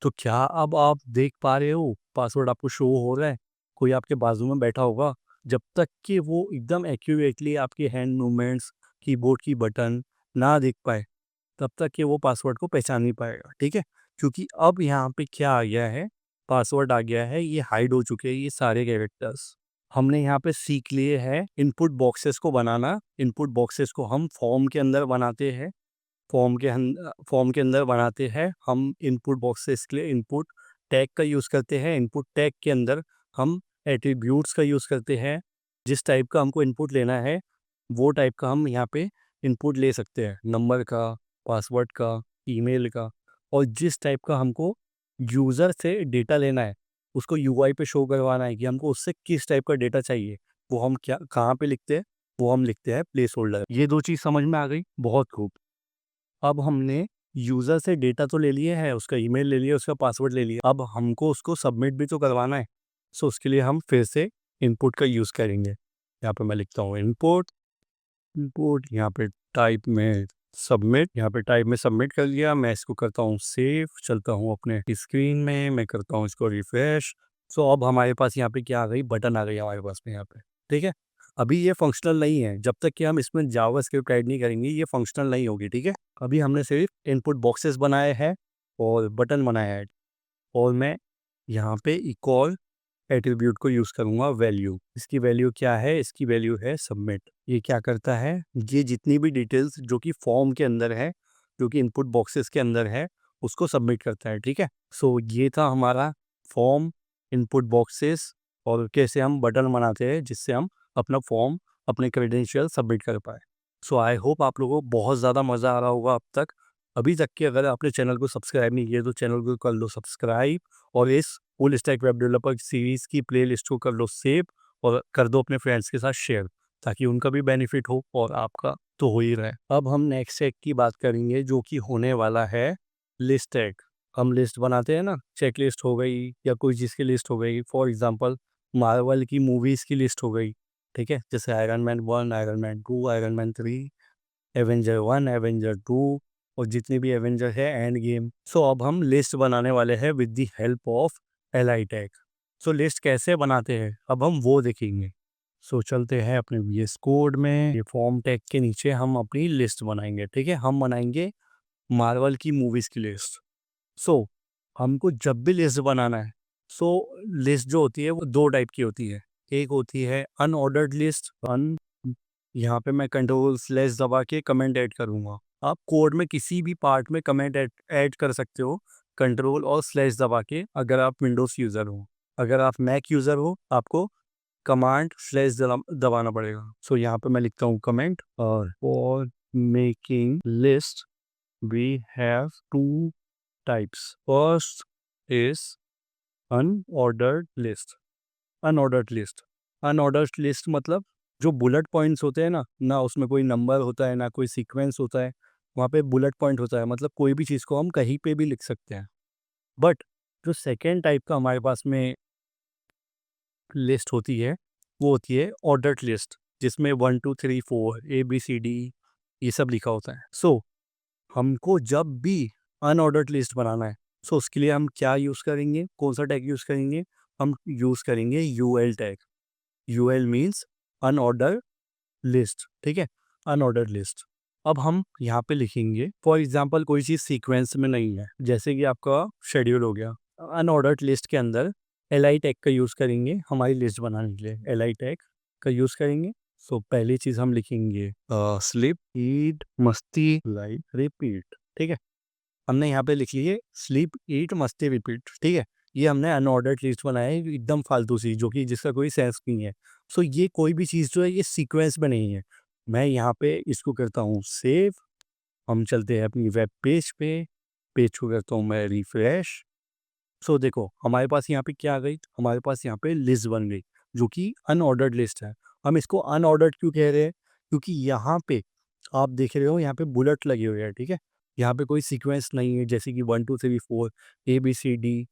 तो क्या अब आप देख पा रहे हो पासवर्ड आपको शो हो रहा है? कोई आपके बाजू में बैठा होगा, जब तक कि वो एकदम एक्यूरेटली आपके हैंड मूवमेंट्स, कीबोर्ड की बटन ना देख पाए, तब तक कि वो पासवर्ड को पहचान नहीं पाएगा, ठीक है। क्योंकि अब यहाँ पे क्या आ गया है, पासवर्ड आ गया है, ये हाइड हो चुके हैं ये सारे कैरेक्टर्स। हमने यहाँ पे सीख लिए हैं इनपुट बॉक्सेस को बनाना। इनपुट बॉक्सेस को हम फॉर्म के अंदर बनाते हैं। फॉर्म के अंदर बनाते हैं हम इनपुट बॉक्सेस के लिए इनपुट टैग का यूज़ करते हैं। इनपुट टैग के अंदर हम एट्रीब्यूट्स का यूज़ करते हैं। जिस टाइप का हमको इनपुट लेना है, वो टाइप का हम यहाँ पे इनपुट ले सकते हैं, नंबर का, पासवर्ड का, ईमेल का। और जिस टाइप का हमको यूज़र से डेटा लेना है, उसको यूआई पे शो करवाना है कि हमको उससे किस टाइप का डेटा चाहिए, वो हम क्या कहाँ पे लिखते हैं, वो हम लिखते हैं प्लेस होल्डर। ये 2 चीज़ समझ में आ गई? बहुत खूब। अब हमने यूज़र से डेटा तो ले लिए है, उसका ईमेल ले लिया, उसका पासवर्ड ले लिया, अब हमको उसको सबमिट भी तो करवाना है। सो उसके लिए हम फिर से इनपुट का यूज़ करेंगे। यहाँ पे मैं लिखता हूँ इनपुट, इनपुट यहाँ पे टाइप में सबमिट, यहाँ पे टाइप में सबमिट कर लिया। मैं इसको करता हूँ सेव, चलता हूँ अपने स्क्रीन में, मैं करता हूँ इसको रिफ्रेश। सो अब हमारे पास यहाँ पे क्या आ गई, बटन आ गई हमारे पास में यहाँ पे, ठीक है। अभी ये फंक्शनल नहीं है, जब तक कि हम इसमें जावास्क्रिप्ट ऐड नहीं करेंगे ये फंक्शनल नहीं होगी, ठीक है। अभी हमने सिर्फ इनपुट बॉक्सेस बनाए हैं और बटन बनाया है, और मैं यहाँ पे एक और एट्रीब्यूट को यूज़ करूँगा, वैल्यू। इसकी वैल्यू क्या है? इसकी वैल्यू है सबमिट। ये क्या करता है, ये जितनी भी डिटेल्स जो कि फॉर्म के अंदर है, जो कि इनपुट बॉक्सेस के अंदर है, उसको सबमिट करता है, ठीक है। सो ये था हमारा फॉर्म, इनपुट बॉक्सेस, और कैसे हम बटन बनाते हैं जिससे हम अपना फॉर्म, अपने क्रेडेंशियल सबमिट कर पाए। सो आई होप आप लोगों को बहुत ज़्यादा मज़ा आ रहा होगा अब तक। अभी तक के अगर आपने चैनल को सब्सक्राइब नहीं किया तो चैनल को कर लो सब्सक्राइब, और इस full stack web developer series की प्लेलिस्ट को कर लो सेव, और कर दो अपने फ्रेंड्स के साथ शेयर, ताकि उनका भी बेनिफिट हो और आपका तो हो ही रहा है। अब हम नेक्स्ट टैग की बात करेंगे जो कि होने वाला है लिस्ट टैग। हम लिस्ट बनाते हैं ना, चेक लिस्ट हो गई या कोई चीज़ की लिस्ट हो गई, फॉर एग्जांपल मार्वल की मूवीज़ की लिस्ट हो गई, ठीक है। जैसे iron man 1, iron man 2, iron man 3, Avenger 1, Avenger 2, और जितने भी एवेंजर है एंड गेम। सो अब हम लिस्ट बनाने वाले हैं with the help of LI tag. So list कैसे बनाते हैं अब हम वो देखेंगे। सो चलते हैं अपने वीएस कोड में, ये फॉर्म टैग के नीचे हम अपनी लिस्ट बनाएंगे, ठीक है। हम बनाएंगे मार्वल की मूवीज़ की लिस्ट। सो हमको जब भी लिस्ट बनाना है, सो लिस्ट जो होती है वो 2 टाइप की होती है। एक होती है अनऑर्डर्ड लिस्ट, यहाँ पे मैं कंट्रोल स्लैश दबा के कमेंट ऐड करूँगा। आप कोड में किसी भी पार्ट में कमेंट ऐड ऐड कर सकते हो, कंट्रोल और स्लैश दबा के, अगर आप विंडोज़ यूज़र हो। अगर आप मैक यूज़र हो, आपको कमांड स्लैश दबाना पड़ेगा। सो यहाँ पे मैं लिखता हूँ कमेंट, और for making list we have 2 types. First is unordered list. Unordered list, unordered list मतलब जो बुलेट पॉइंट्स होते हैं ना, ना उसमें कोई नंबर होता है, ना कोई सीक्वेंस होता है, वहाँ पे बुलेट पॉइंट होता है, मतलब कोई भी चीज़ को हम कहीं पे भी लिख सकते हैं। बट जो सेकेंड टाइप का हमारे पास में लिस्ट होती है, वो होती है ऑर्डर्ड लिस्ट, जिसमें 1 2 3 4 ABCD ये सब लिखा होता है। सो हमको जब भी अनऑर्डर्ड लिस्ट बनाना है, सो उसके लिए हम क्या यूज़ करेंगे, कौन सा टैग यूज़ करेंगे? हम यूज़ करेंगे UL tag. UL means unorder list, ठीक है, अनऑर्डर्ड लिस्ट। अब हम यहाँ पे लिखेंगे, फॉर एग्जांपल कोई चीज़ सीक्वेंस में नहीं है, जैसे कि आपका शेड्यूल हो गया, अनऑर्डर्ड लिस्ट के अंदर एल टैग का यूज़ करेंगे हमारी लिस्ट बनाने के लिए, एल टैग का यूज़ करेंगे। सो पहली चीज़ हम लिखेंगे स्लीप, ईट, मस्ती, लाइक, रिपीट, ठीक है। हमने यहाँ पे लिख लिए स्लीप, ईट, मस्ती, रिपीट, ठीक है। ये हमने अनऑर्डर्ड लिस्ट बनाया है एकदम फालतू सी, जो कि जिसका कोई सेंस नहीं है। सो ये कोई भी चीज़ जो है ये सीक्वेंस में नहीं है। मैं यहाँ पे इसको करता हूँ सेव, हम चलते हैं अपनी वेब पेज पे, पेज को करता हूँ मैं रिफ्रेश। सो देखो हमारे पास यहाँ पे क्या आ गई, हमारे पास यहाँ पे लिस्ट बन गई जो कि अनऑर्डर्ड लिस्ट है। हम इसको अनऑर्डर्ड क्यों कह रहे हैं? क्योंकि यहाँ पे आप देख रहे हो यहाँ पे बुलेट लगे हुए हैं, ठीक है। यहाँ पे कोई सीक्वेंस नहीं है, जैसे कि 1 2 3 4 ABCD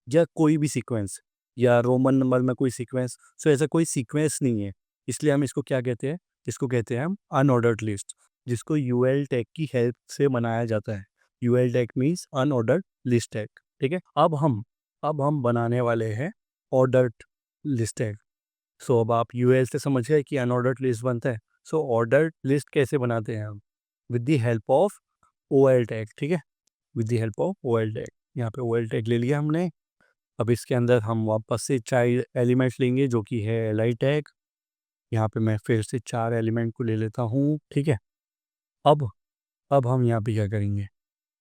या कोई भी सीक्वेंस। या रोमन नंबर में कोई सीक्वेंस। सो ऐसा कोई सीक्वेंस नहीं है, इसलिए हम इसको क्या कहते हैं, इसको कहते हैं हम अनऑर्डर्ड लिस्ट, जिसको यूएल टैग की हेल्प से बनाया जाता है। UL tag means unordered list tag. ठीक है, अब हम बनाने वाले हैं ऑर्डर्ड लिस्ट टैग। सो अब आप यूएल से समझ गए कि अनऑर्डर्ड लिस्ट बनता है। सो ऑर्डर्ड लिस्ट कैसे बनाते हैं हम, with the help of O L tag. ठीक है, with the help of O L tag. यहाँ पे ओ एल टैग ले लिया हमने। अब इसके अंदर हम वापस से 4 एलिमेंट्स लेंगे, जो कि है एल आई टैग। यहाँ पे मैं फिर से 4 एलिमेंट को ले लेता हूँ। ठीक है, अब अब हम यहाँ पे क्या करेंगे,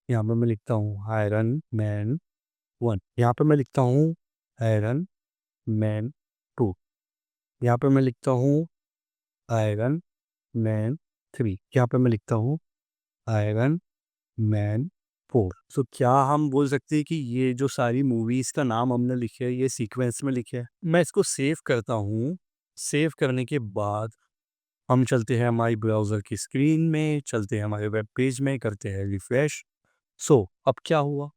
यहाँ पे मैं लिखता हूँ आयरन मैन 1, यहाँ पे मैं लिखता हूँ आयरन मैन 2, यहाँ पे मैं लिखता हूँ आयरन मैन 3, यहाँ पे मैं लिखता हूँ आयरन मैन 4। सो क्या हम बोल सकते हैं कि ये जो सारी मूवीज़ का नाम हमने लिखे है ये सीक्वेंस में लिखे है। मैं इसको सेव करता हूँ। सेव करने के बाद हम चलते हैं हमारी ब्राउज़र की स्क्रीन में, चलते हैं हमारे वेब पेज में, करते हैं रिफ्रेश। सो अब क्या हुआ,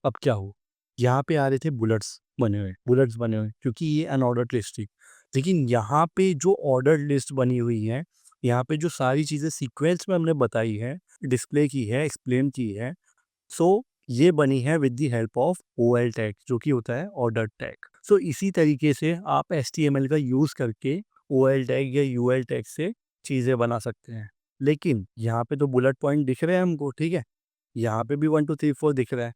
अब क्या हुआ, यहाँ पे आ रहे थे बुलेट्स बने हुए, क्योंकि ये अनऑर्डर्ड लिस्ट थी। लेकिन यहाँ पे जो ऑर्डर्ड लिस्ट बनी हुई है, यहाँ पे जो सारी चीज़ें सीक्वेंस में हमने बताई है, डिस्प्ले की है, एक्सप्लेन की है, सो ये बनी है with the help of O L tag, जो कि होता है ऑर्डर टैग। सो इसी तरीके से आप HTML का यूज़ करके ओ एल टैग या यू एल टैग से चीज़ें बना सकते हैं। लेकिन यहाँ पे तो बुलेट पॉइंट दिख रहे हैं हमको, ठीक है, यहाँ पे भी 1 2 3 4 दिख रहा है।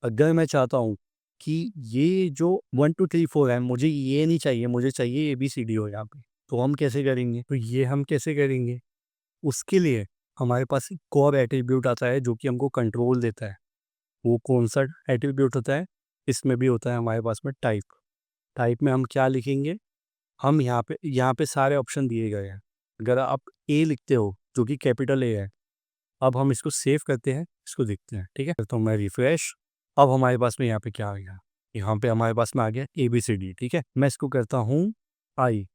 अगर मैं चाहता हूँ कि ये जो 1 2 3 4 है, मुझे ये नहीं चाहिए, मुझे चाहिए ABCD हो यहाँ पे, तो हम कैसे करेंगे, तो ये हम कैसे करेंगे, उसके लिए हमारे पास एक कोर एट्रीब्यूट आता है जो कि हमको कंट्रोल देता है। वो कौन सा एट्रीब्यूट होता है, इसमें भी होता है हमारे पास में टाइप। टाइप में हम क्या लिखेंगे, हम यहाँ पे सारे ऑप्शन दिए गए हैं। अगर आप ए लिखते हो जो कि कैपिटल ए है, अब हम इसको सेव करते हैं, इसको देखते हैं। ठीक है, तो मैं रिफ्रेश। अब हमारे पास में यहाँ पे क्या आ गया, यहाँ पे हमारे पास में आ गया ABCD। ठीक है, मैं इसको करता हूँ आई।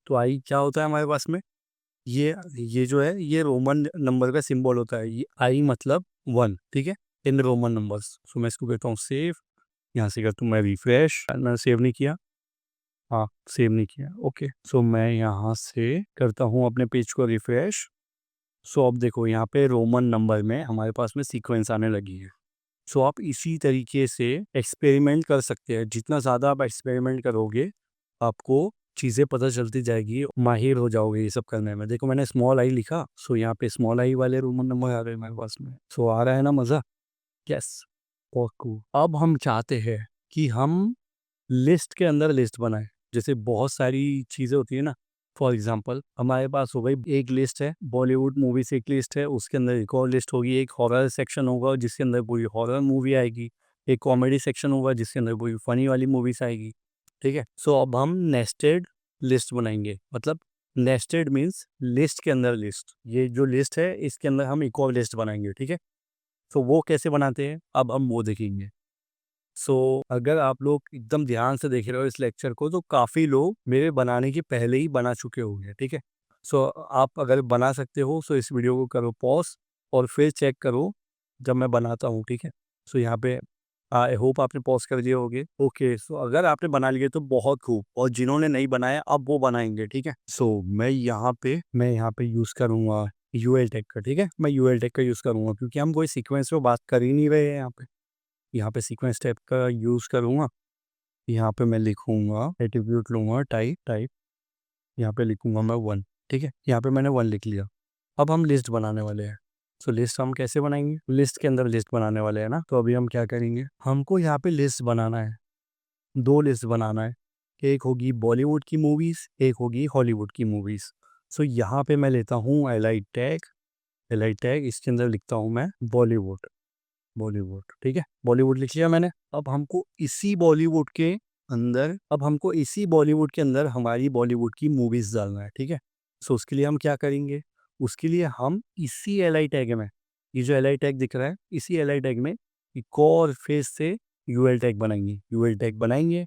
तो आई क्या होता है हमारे पास में, ये जो है ये रोमन नंबर का सिंबल होता है, ये आई मतलब 1। ठीक है, इन रोमन नंबर्स। सो मैं इसको कहता हूँ सेव, यहाँ से करता हूँ मैं रिफ्रेश। मैंने सेव नहीं किया, हाँ सेव नहीं किया, ओके। सो मैं यहाँ से करता हूँ अपने पेज को रिफ्रेश। सो अब देखो यहाँ पे रोमन नंबर में हमारे पास में सीक्वेंस आने लगी है। सो आप इसी तरीके से एक्सपेरिमेंट कर सकते हैं। जितना ज़्यादा आप एक्सपेरिमेंट करोगे, आपको चीज़ें पता चलती जाएगी, माहिर हो जाओगे ये सब करने में। देखो मैंने स्मॉल आई लिखा, सो यहाँ पे स्मॉल आई वाले रोमन नंबर आ रहे हैं मेरे पास में। सो आ रहा है ना मज़ा, यस। ओके, अब हम चाहते हैं कि हम लिस्ट के अंदर लिस्ट बनाएं। जैसे बहुत सारी चीज़ें होती है ना, फॉर एग्जांपल हमारे पास हो गई एक लिस्ट है, बॉलीवुड मूवी से एक लिस्ट है, उसके अंदर एक और लिस्ट होगी, एक हॉरर सेक्शन होगा जिसके अंदर पूरी हॉरर मूवी आएगी, एक कॉमेडी सेक्शन होगा जिसके अंदर पूरी फनी वाली मूवीज आएगी। ठीक है, सो अब हम नेस्टेड लिस्ट बनाएंगे। मतलब नेस्टेड मीन्स लिस्ट के अंदर लिस्ट, ये जो लिस्ट है इसके अंदर हम एक और लिस्ट बनाएंगे। ठीक है, सो वो कैसे बनाते हैं अब हम वो देखेंगे। सो अगर आप लोग एकदम ध्यान से देख रहे हो इस लेक्चर को, तो काफ़ी लोग मेरे बनाने के पहले ही बना चुके होंगे। ठीक है, सो आप अगर बना सकते हो सो इस वीडियो को करो पॉज और फिर चेक करो जब मैं बनाता हूँ। ठीक है, सो यहाँ पे आई होप आपने पॉज कर दिए होगे। ओके, सो अगर आपने बना लिए तो बहुत खूब, और जिन्होंने नहीं बनाया अब वो बनाएंगे। ठीक है, सो मैं यहाँ पे यूज़ करूँगा यूएल टेक का। ठीक है, मैं यूएल टेक का यूज़ करूँगा क्योंकि हम कोई सीक्वेंस में बात कर ही नहीं रहे हैं। यहाँ पे सीक्वेंस टाइप का यूज़ करूँगा। यहाँ पे मैं लिखूँगा एट्रीब्यूट लूँगा टाइप, यहाँ पे लिखूँगा मैं 1। ठीक है, यहाँ पे मैंने 1 लिख लिया। अब हम लिस्ट बनाने वाले हैं। सो लिस्ट हम कैसे बनाएंगे, लिस्ट के अंदर लिस्ट बनाने वाले हैं ना, तो अभी हम क्या करेंगे, हमको यहाँ पे लिस्ट बनाना है, 2 लिस्ट बनाना है। एक होगी बॉलीवुड की मूवीज़, एक होगी हॉलीवुड की मूवीज़। सो यहाँ पे मैं लेता हूँ एल आई टैग, इसके अंदर लिखता हूँ मैं बॉलीवुड। ठीक है, बॉलीवुड लिख लिया मैंने। अब हमको इसी बॉलीवुड के अंदर हमारी बॉलीवुड की मूवीज डालना है। ठीक है, सो उसके लिए हम क्या करेंगे, उसके लिए हम इसी एल आई टैग में, ये जो एल आई टैग दिख रहा है, इसी एल आई टैग में एक और फेस से यूएल टैग बनाएंगे।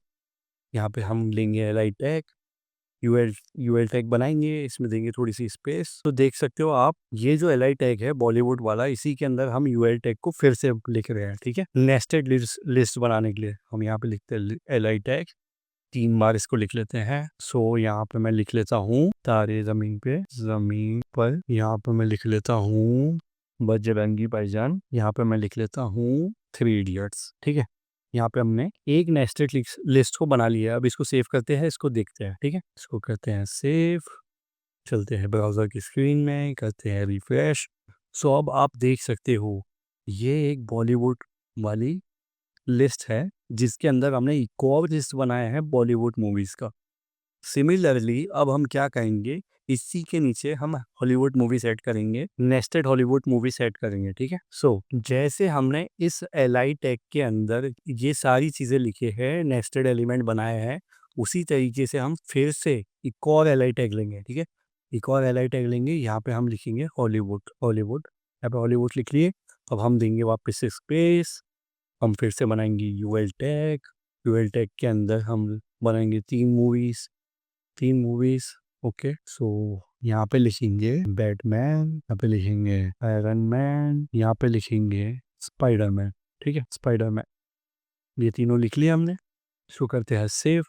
यहाँ पे हम लेंगे L I tag, UL tag बनाएंगे, इसमें देंगे थोड़ी सी स्पेस। तो देख सकते हो आप, ये जो एल आई टैग है बॉलीवुड वाला, इसी के अंदर हम यूएल टैग को फिर से लिख रहे हैं। ठीक है, नेस्टेड लिस्ट बनाने के लिए हम यहाँ पे लिखते हैं एल आई टैग, 3 बार इसको लिख लेते हैं। सो यहाँ पे मैं लिख लेता हूँ तारे ज़मीन पर, यहाँ पे मैं लिख लेता हूँ बजरंगी भाईजान, यहाँ पे मैं लिख लेता हूँ 3 इडियट्स। ठीक है, यहाँ पे हमने एक नेस्टेड लिस्ट को बना लिया है। अब इसको सेव करते हैं, इसको देखते हैं। ठीक है, इसको करते हैं सेव, चलते हैं ब्राउज़र की स्क्रीन में, करते हैं रिफ्रेश। सो अब आप देख सकते हो ये एक बॉलीवुड वाली लिस्ट है जिसके अंदर हमने एक और लिस्ट बनाया है बॉलीवुड मूवीज़ का। सिमिलरली अब हम क्या करेंगे, इसी के नीचे हम हॉलीवुड मूवी सेट करेंगे, नेस्टेड हॉलीवुड मूवी सेट करेंगे। ठीक है, सो जैसे हमने इस एलआई टैग के अंदर ये सारी चीज़ें लिखे हैं, नेस्टेड एलिमेंट बनाए हैं, उसी तरीके से हम फिर से एक और एलआई टैग लेंगे। ठीक है, एक और एलआई टैग लेंगे, यहाँ पे हम लिखेंगे हॉलीवुड, यहाँ पे हॉलीवुड लिख लिए। अब हम देंगे वापस से स्पेस, हम फिर से बनाएंगे यूएल टैग के अंदर हम बनाएंगे 3 मूवीज़। ओके, सो यहाँ पे लिखेंगे बैटमैन, यहाँ पे लिखेंगे आयरन मैन, यहाँ पे लिखेंगे स्पाइडरमैन। ठीक है, स्पाइडरमैन, ये तीनों लिख लिया हमने। इसको करते हैं सेव।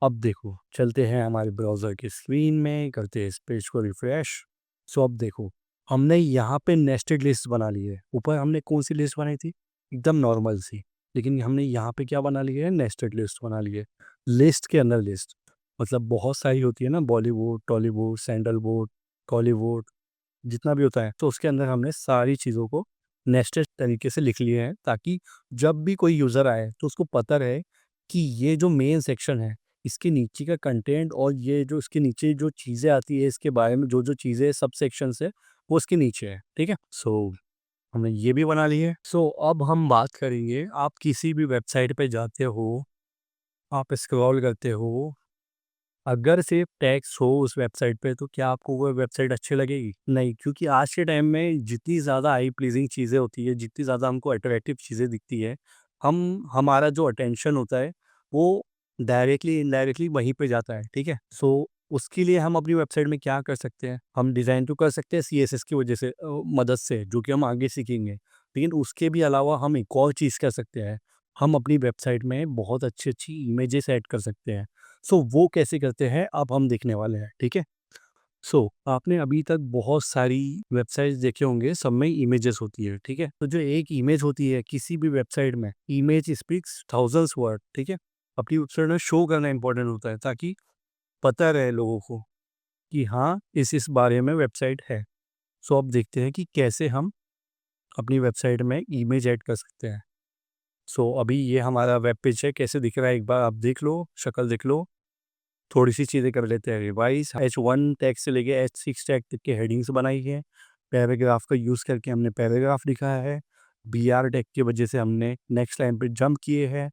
अब देखो, चलते हैं हमारे ब्राउज़र की स्क्रीन में, करते हैं इस पेज को रिफ्रेश। सो अब देखो, हमने यहाँ पे नेस्टेड लिस्ट बना ली है। ऊपर हमने कौन सी लिस्ट बनाई थी, एकदम नॉर्मल सी, लेकिन हमने यहाँ पे क्या बना लिया है, नेस्टेड लिस्ट बना ली है। लिस्ट के अंदर लिस्ट, मतलब बहुत सारी होती है ना, बॉलीवुड, टॉलीवुड, सैंडलवुड, कॉलीवुड, जितना भी होता है, तो उसके अंदर हमने सारी चीज़ों को नेस्टेड तरीके से लिख लिए हैं, ताकि जब भी कोई यूज़र आए तो उसको पता रहे कि ये जो मेन सेक्शन है, इसके नीचे का कंटेंट और ये जो इसके नीचे जो चीज़ें आती है, इसके बारे में जो चीज़ें सब सेक्शंस है, वो इसके नीचे है। ठीक है, सो हमने ये भी बना ली है। सो अब हम बात करेंगे, आप किसी भी वेबसाइट पे जाते हो, आप स्क्रॉल करते हो, अगर सिर्फ टैक्स हो उस वेबसाइट पे, तो क्या आपको वो वेबसाइट अच्छी लगेगी? नहीं, क्योंकि आज के टाइम में जितनी ज़्यादा आई प्लीजिंग चीज़ें होती है, जितनी ज़्यादा हमको अट्रैक्टिव चीज़ें दिखती है, हमारा जो अटेंशन होता है वो डायरेक्टली इनडायरेक्टली वहीं पे जाता है। ठीक है, सो उसके लिए हम अपनी वेबसाइट में क्या कर सकते हैं, हम डिज़ाइन तो कर सकते हैं सीएसएस की वजह से मदद से, जो कि हम आगे सीखेंगे, लेकिन उसके भी अलावा हम एक और चीज़ कर सकते हैं, हम अपनी वेबसाइट में बहुत अच्छी अच्छी इमेजेस ऐड कर सकते हैं। सो वो कैसे करते हैं अब हम देखने वाले हैं। ठीक है, सो आपने अभी तक बहुत सारी वेबसाइट्स देखे होंगे, सब में इमेजेस होती है। ठीक है, तो जो एक इमेज होती है किसी भी वेबसाइट में, इमेज स्पीक्स थाउजेंड्स वर्ड। ठीक है, अपनी वेबसाइट में शो करना इंपॉर्टेंट होता है, ताकि पता रहे लोगों को कि हाँ इस बारे में वेबसाइट है। सो अब देखते हैं कि कैसे हम अपनी वेबसाइट में इमेज ऐड कर सकते हैं। सो अभी ये हमारा वेब पेज है, कैसे दिख रहा है एक बार आप देख लो, शक्ल देख लो। थोड़ी सी चीज़ें कर लेते हैं रिवाइज। H1 टैग से लेके H6 टैग तक की हेडिंग्स बनाई है। पैराग्राफ का यूज़ करके हमने पैराग्राफ लिखा है। BR टैग की वजह से हमने नेक्स्ट लाइन पे जंप किए हैं।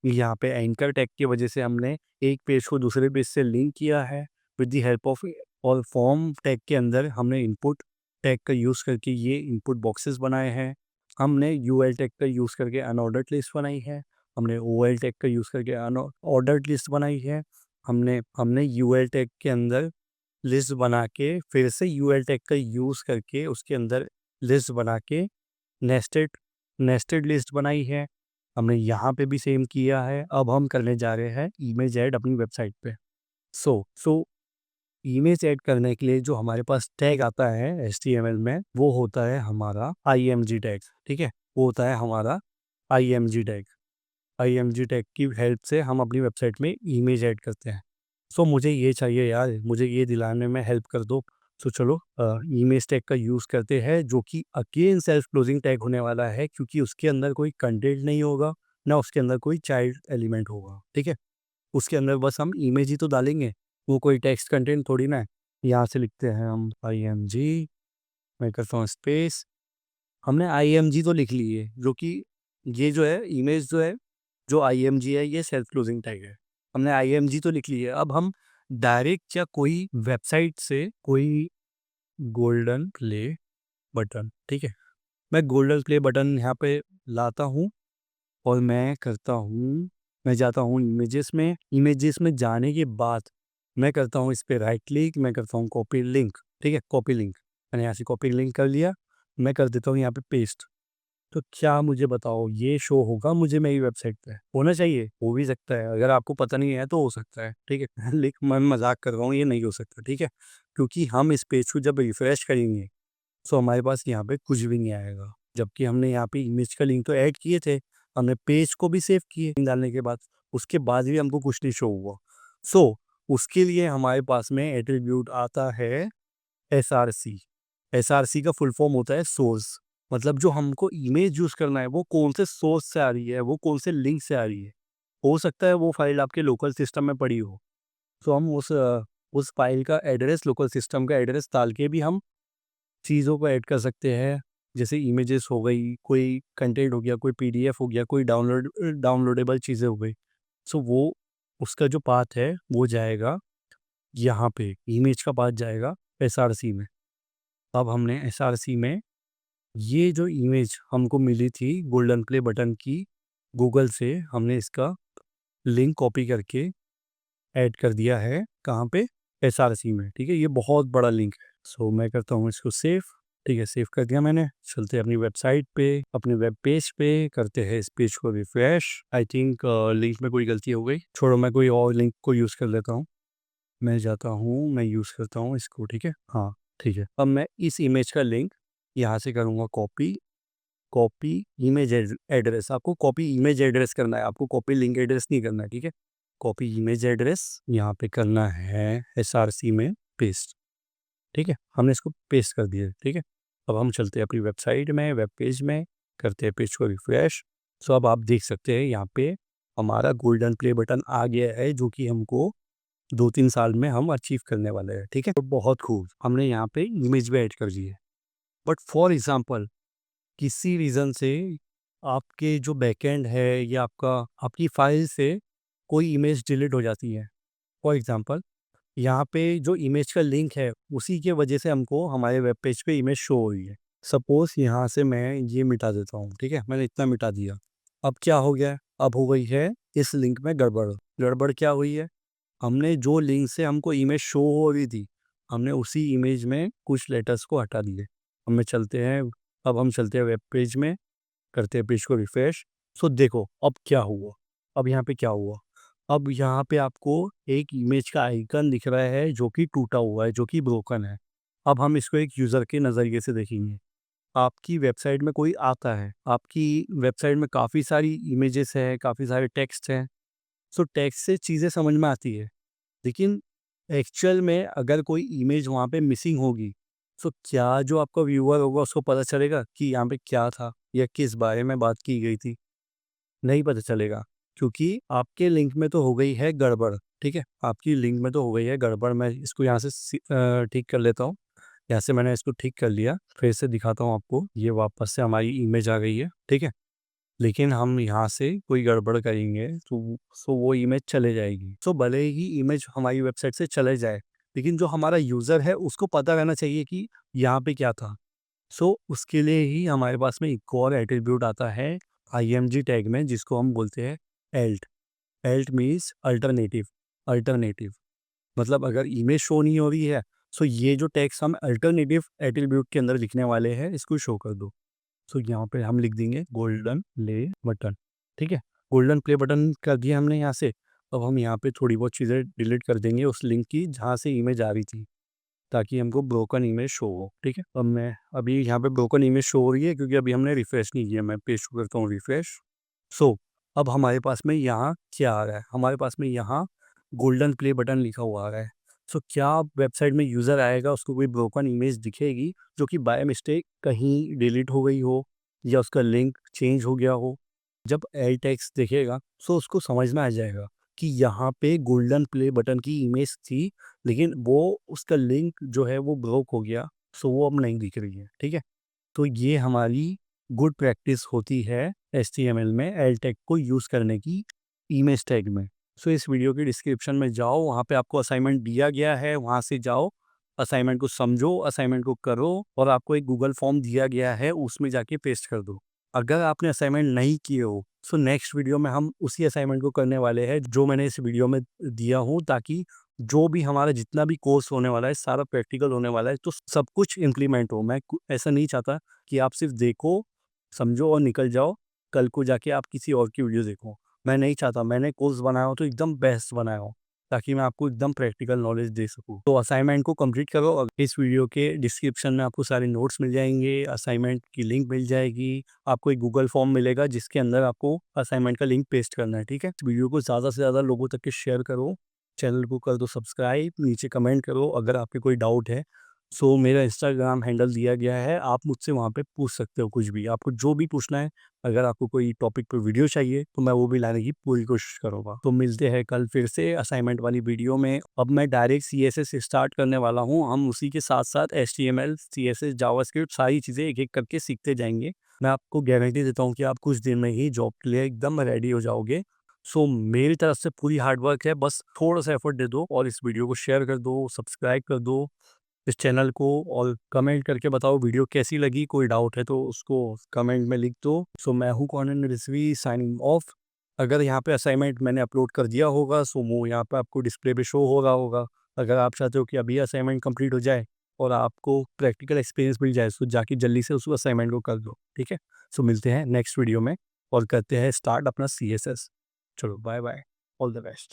यहाँ पे एंकर टैग की वजह से हमने एक पेज को दूसरे पेज से लिंक किया है विद द हेल्प ऑफ। और फॉर्म टैग के अंदर हमने इनपुट टैग का यूज़ करके ये इनपुट बॉक्सेस बनाए हैं। हमने यूएल टैग का यूज़ करके अनऑर्डर्ड लिस्ट बनाई है। हमने ओएल टैग का यूज़ करके अनऑर्डर्ड लिस्ट बनाई है। हमने हमने यूएल टैग के अंदर लिस्ट बना के फिर से यूएल टैग का यूज़ करके उसके अंदर लिस्ट बना के नेस्टेड नेस्टेड लिस्ट बनाई है। हमने यहाँ पे भी सेम किया है। अब हम करने जा रहे हैं इमेज ऐड अपनी वेबसाइट पे। सो इमेज ऐड करने के लिए जो हमारे पास टैग आता है HTML में, वो होता है हमारा IMG टैग। ठीक है, वो होता है हमारा IMG टैग। IMG टैग की हेल्प से हम अपनी वेबसाइट में इमेज ऐड करते हैं। सो मुझे ये चाहिए यार, मुझे ये दिलाने में हेल्प कर दो। सो चलो इमेज टैग का यूज़ करते हैं, जो कि अगेन सेल्फ क्लोजिंग टैग होने वाला है, क्योंकि उसके अंदर कोई कंटेंट नहीं होगा, ना उसके अंदर कोई चाइल्ड एलिमेंट होगा। ठीक है, उसके अंदर बस हम इमेज ही तो डालेंगे, वो कोई टेक्स्ट कंटेंट थोड़ी ना है। यहाँ से लिखते हैं हम IMG, मैं करता हूँ स्पेस। हमने IMG तो लिख ली है, जो कि ये जो है इमेज जो है, जो IMG है, ये सेल्फ क्लोजिंग टैग है। हमने IMG तो लिख ली है। अब हम डायरेक्ट या कोई वेबसाइट से कोई गोल्डन प्ले बटन, ठीक है, मैं गोल्डन प्ले बटन यहाँ पे लाता हूँ और मैं करता हूँ, मैं जाता हूँ इमेजेस में जाने के बाद मैं करता हूँ इस पे राइट क्लिक, मैं करता हूँ कॉपी लिंक। ठीक है, कॉपी लिंक, मैंने यहाँ से कॉपी लिंक कर लिया। मैं कर देता हूँ यहाँ पे पेस्ट। तो क्या मुझे बताओ ये शो होगा मुझे मेरी वेबसाइट पे? होना चाहिए, हो भी सकता है, अगर आपको पता नहीं है तो हो सकता है, ठीक है? लेकिन मैं मज़ाक कर रहा हूँ, ये नहीं हो सकता, ठीक है? क्योंकि हम इस पेज को जब रिफ्रेश करेंगे, तो हमारे पास यहाँ पे कुछ भी नहीं आएगा। जबकि हमने यहाँ पे इमेज का लिंक तो ऐड किए थे, हमने पेज को भी सेव किए लिंक डालने के बाद, उसके बाद भी हमको कुछ नहीं शो हुआ। सो उसके लिए हमारे पास में एट्रीब्यूट आता है एसआरसी। एसआरसी का फुल फॉर्म होता है सोर्स। मतलब जो हमको इमेज यूज़ करना है वो कौन से सोर्स से आ रही है, वो कौन से लिंक से आ रही है। हो सकता है वो फाइल आपके लोकल सिस्टम में पड़ी हो, तो हम उस फाइल का एड्रेस, लोकल सिस्टम का एड्रेस डाल के भी हम चीज़ों को ऐड कर सकते हैं। जैसे इमेजेस हो गई, कोई कंटेंट हो गया, कोई पीडीएफ हो गया, कोई डाउनलोडेबल चीज़ें हो गई। सो वो उसका जो पाथ है वो जाएगा यहाँ पे, इमेज का पाथ जाएगा एसआरसी में। अब हमने एसआरसी में ये जो इमेज हमको मिली थी गोल्डन प्ले बटन की गूगल से, हमने इसका लिंक कॉपी करके ऐड कर दिया है कहाँ पे, एसआरसी में, ठीक है? ये बहुत बड़ा लिंक है। सो मैं करता हूँ इसको सेव, ठीक है? सेव कर दिया मैंने। चलते हैं अपनी वेबसाइट पे, अपने वेब पेज पे, करते हैं इस पेज को रिफ्रेश। आई थिंक लिंक में कोई गलती हो गई, छोड़ो, मैं कोई और लिंक को यूज़ कर लेता हूँ। मैं जाता हूँ, मैं यूज़ करता हूँ इसको, ठीक है? हाँ, ठीक है। अब मैं इस इमेज का लिंक यहाँ से करूँगा कॉपी। कॉपी इमेज एड्रेस, आपको कॉपी इमेज एड्रेस करना है, आपको कॉपी लिंक एड्रेस नहीं करना है, ठीक है? कॉपी इमेज एड्रेस यहाँ पे करना है एसआरसी में पेस्ट, ठीक है? हमने इसको पेस्ट कर दिया, ठीक है? अब हम चलते हैं अपनी वेबसाइट में, वेब पेज में, करते हैं पेज को रिफ्रेश। सो अब आप देख सकते हैं यहाँ पे हमारा गोल्डन प्ले बटन आ गया है, जो कि हमको 2-3 साल में हम अचीव करने वाले हैं, ठीक है? तो बहुत खूब, हमने यहाँ पे इमेज भी ऐड कर दी है। बट फॉर एग्ज़ाम्पल किसी रीज़न से आपके जो बैकएंड है या आपकी फाइल से कोई इमेज डिलीट हो जाती है। फॉर एग्ज़ाम्पल यहाँ पे जो इमेज का लिंक है उसी के वजह से हमको हमारे वेब पेज पे इमेज शो हो रही है। सपोज़ यहाँ से मैं ये मिटा देता हूँ, ठीक है? मैंने इतना मिटा दिया। अब क्या हो गया है? अब हो गई है इस लिंक में गड़बड़। गड़बड़ क्या हुई है? हमने जो लिंक से हमको इमेज शो हो रही थी, हमने उसी इमेज में कुछ लेटर्स को हटा दिए। अब हम चलते हैं वेब पेज में, करते हैं पेज को रिफ्रेश। सो देखो अब क्या हुआ, अब यहाँ पे क्या हुआ? अब यहाँ पे आपको एक इमेज का आइकन दिख रहा है जो कि टूटा हुआ है, जो कि ब्रोकन है। अब हम इसको एक यूज़र के नज़रिए से देखेंगे। आपकी वेबसाइट में कोई आता है, आपकी वेबसाइट में काफ़ी सारी इमेजेस हैं, काफ़ी सारे टेक्स्ट हैं। सो टेक्स्ट से चीज़ें समझ में आती है। लेकिन एक्चुअल में अगर कोई इमेज वहाँ पे मिसिंग होगी, तो क्या जो आपका व्यूअर होगा उसको पता चलेगा कि यहाँ पे क्या था या किस बारे में बात की गई थी? नहीं पता चलेगा, क्योंकि आपके लिंक में तो हो गई है गड़बड़, ठीक है? आपकी लिंक में तो हो गई है गड़बड़। मैं इसको यहाँ से ठीक कर लेता हूँ। यहाँ से मैंने इसको ठीक कर लिया, फिर से दिखाता हूँ आपको। ये वापस से हमारी इमेज आ गई है, ठीक है? लेकिन हम यहाँ से कोई गड़बड़ करेंगे तो वो इमेज चले जाएगी। सो भले ही इमेज हमारी वेबसाइट से चले जाए, लेकिन जो हमारा यूज़र है उसको पता रहना चाहिए कि यहाँ पे क्या था। सो उसके लिए ही हमारे पास में एक और एट्रीब्यूट आता है आईएमजी टैग में, जिसको हम बोलते हैं Alt. Alt means alternative. Alternative मतलब अगर इमेज शो नहीं हो रही है, सो ये जो टैग्स हम अल्टरनेटिव एट्रीब्यूट के अंदर लिखने वाले हैं, इसको शो कर दो। सो यहाँ पे हम लिख देंगे गोल्डन प्ले बटन, ठीक है? गोल्डन प्ले बटन कर दिया हमने यहाँ से। अब हम यहाँ पे थोड़ी बहुत चीज़ें डिलीट कर देंगे उस लिंक की जहाँ से इमेज आ रही थी, ताकि हमको ब्रोकन इमेज शो हो, ठीक है? अब मैं अभी यहाँ पे ब्रोकन इमेज शो हो रही है क्योंकि अभी हमने रिफ्रेश नहीं किया। मैं पेज को करता हूँ रिफ्रेश। सो अब हमारे पास में यहाँ क्या आ रहा है? हमारे पास में यहाँ गोल्डन प्ले बटन लिखा हुआ आ रहा है। सो क्या वेबसाइट में यूज़र आएगा, उसको कोई ब्रोकन इमेज दिखेगी जो कि बाय मिस्टेक कहीं डिलीट हो गई हो या उसका लिंक चेंज हो गया हो? जब एल टेक्स्ट देखेगा, सो उसको समझ में आ जाएगा कि यहाँ पे गोल्डन प्ले बटन की इमेज थी, लेकिन वो उसका लिंक जो है वो ब्रोक हो गया, सो वो अब नहीं दिख रही है, ठीक है? तो ये हमारी गुड प्रैक्टिस होती है एचटीएमएल में एल टैग को यूज़ करने की इमेज टैग में। सो इस वीडियो के डिस्क्रिप्शन में जाओ, वहाँ पे आपको असाइनमेंट दिया गया है, वहाँ से जाओ, असाइनमेंट को समझो, असाइनमेंट को करो, और आपको एक गूगल फॉर्म दिया गया है, उसमें जाके पेस्ट कर दो। अगर आपने असाइनमेंट नहीं किए हो, सो नेक्स्ट वीडियो में हम उसी असाइनमेंट को करने वाले हैं जो मैंने इस वीडियो में दिया हूँ, ताकि जो भी हमारा जितना भी कोर्स होने वाला है सारा प्रैक्टिकल होने वाला है, तो सब कुछ इम्प्लीमेंट हो। मैं ऐसा नहीं चाहता कि आप सिर्फ देखो समझो और निकल जाओ। कल को जाके आप किसी और की वीडियो देखो। मैं नहीं चाहता, मैंने कोर्स बनाया हो तो एकदम बेस्ट बनाया हो, ताकि मैं आपको एकदम प्रैक्टिकल नॉलेज दे सकूँ। तो असाइनमेंट को कंप्लीट करो और इस वीडियो के डिस्क्रिप्शन में आपको सारे नोट्स मिल जाएँगे, असाइनमेंट की लिंक मिल जाएगी, आपको एक गूगल फॉर्म मिलेगा जिसके अंदर आपको असाइनमेंट का लिंक पेस्ट करना है, ठीक है? इस वीडियो को ज़्यादा से ज़्यादा लोगों तक के शेयर करो, चैनल को कर दो सब्सक्राइब, नीचे कमेंट करो अगर आपके कोई डाउट है। सो मेरा इंस्टाग्राम हैंडल दिया गया है, आप मुझसे वहाँ पे पूछ सकते हो कुछ भी, आपको जो भी पूछना है। अगर आपको कोई टॉपिक पे वीडियो चाहिए तो मैं वो भी लाने की पूरी कोशिश करूँगा। तो मिलते हैं कल फिर से असाइनमेंट वाली वीडियो में। अब मैं डायरेक्ट सीएसएस स्टार्ट करने वाला हूँ, हम उसी के साथ-साथ एचटीएमएल, सीएसएस, जावास्क्रिप्ट सारी चीज़ें एक-एक करके सीखते जाएँगे। मैं आपको गारंटी देता हूँ कि आप कुछ दिन में ही जॉब के लिए एकदम रेडी हो जाओगे। सो मेरी तरफ से पूरी हार्ड वर्क है, बस थोड़ा-सा एफर्ट दे दो और इस वीडियो को शेयर कर दो, सब्सक्राइब कर दो इस चैनल को, और कमेंट करके बताओ वीडियो कैसी लगी। कोई डाउट है तो उसको कमेंट में लिख दो। सो मैं हूँ कॉनन रिजवी, साइनिंग ऑफ। अगर यहाँ पे असाइनमेंट मैंने अपलोड कर दिया होगा सो वो यहाँ पे आपको डिस्प्ले पे शो हो रहा होगा। अगर आप चाहते हो कि अभी असाइनमेंट कंप्लीट हो जाए और आपको प्रैक्टिकल एक्सपीरियंस मिल जाए, तो जाके जल्दी से उस असाइनमेंट को कर दो, ठीक है? सो मिलते हैं नेक्स्ट वीडियो में और करते हैं स्टार्ट अपना सीएसएस। चलो bye bye, all the best.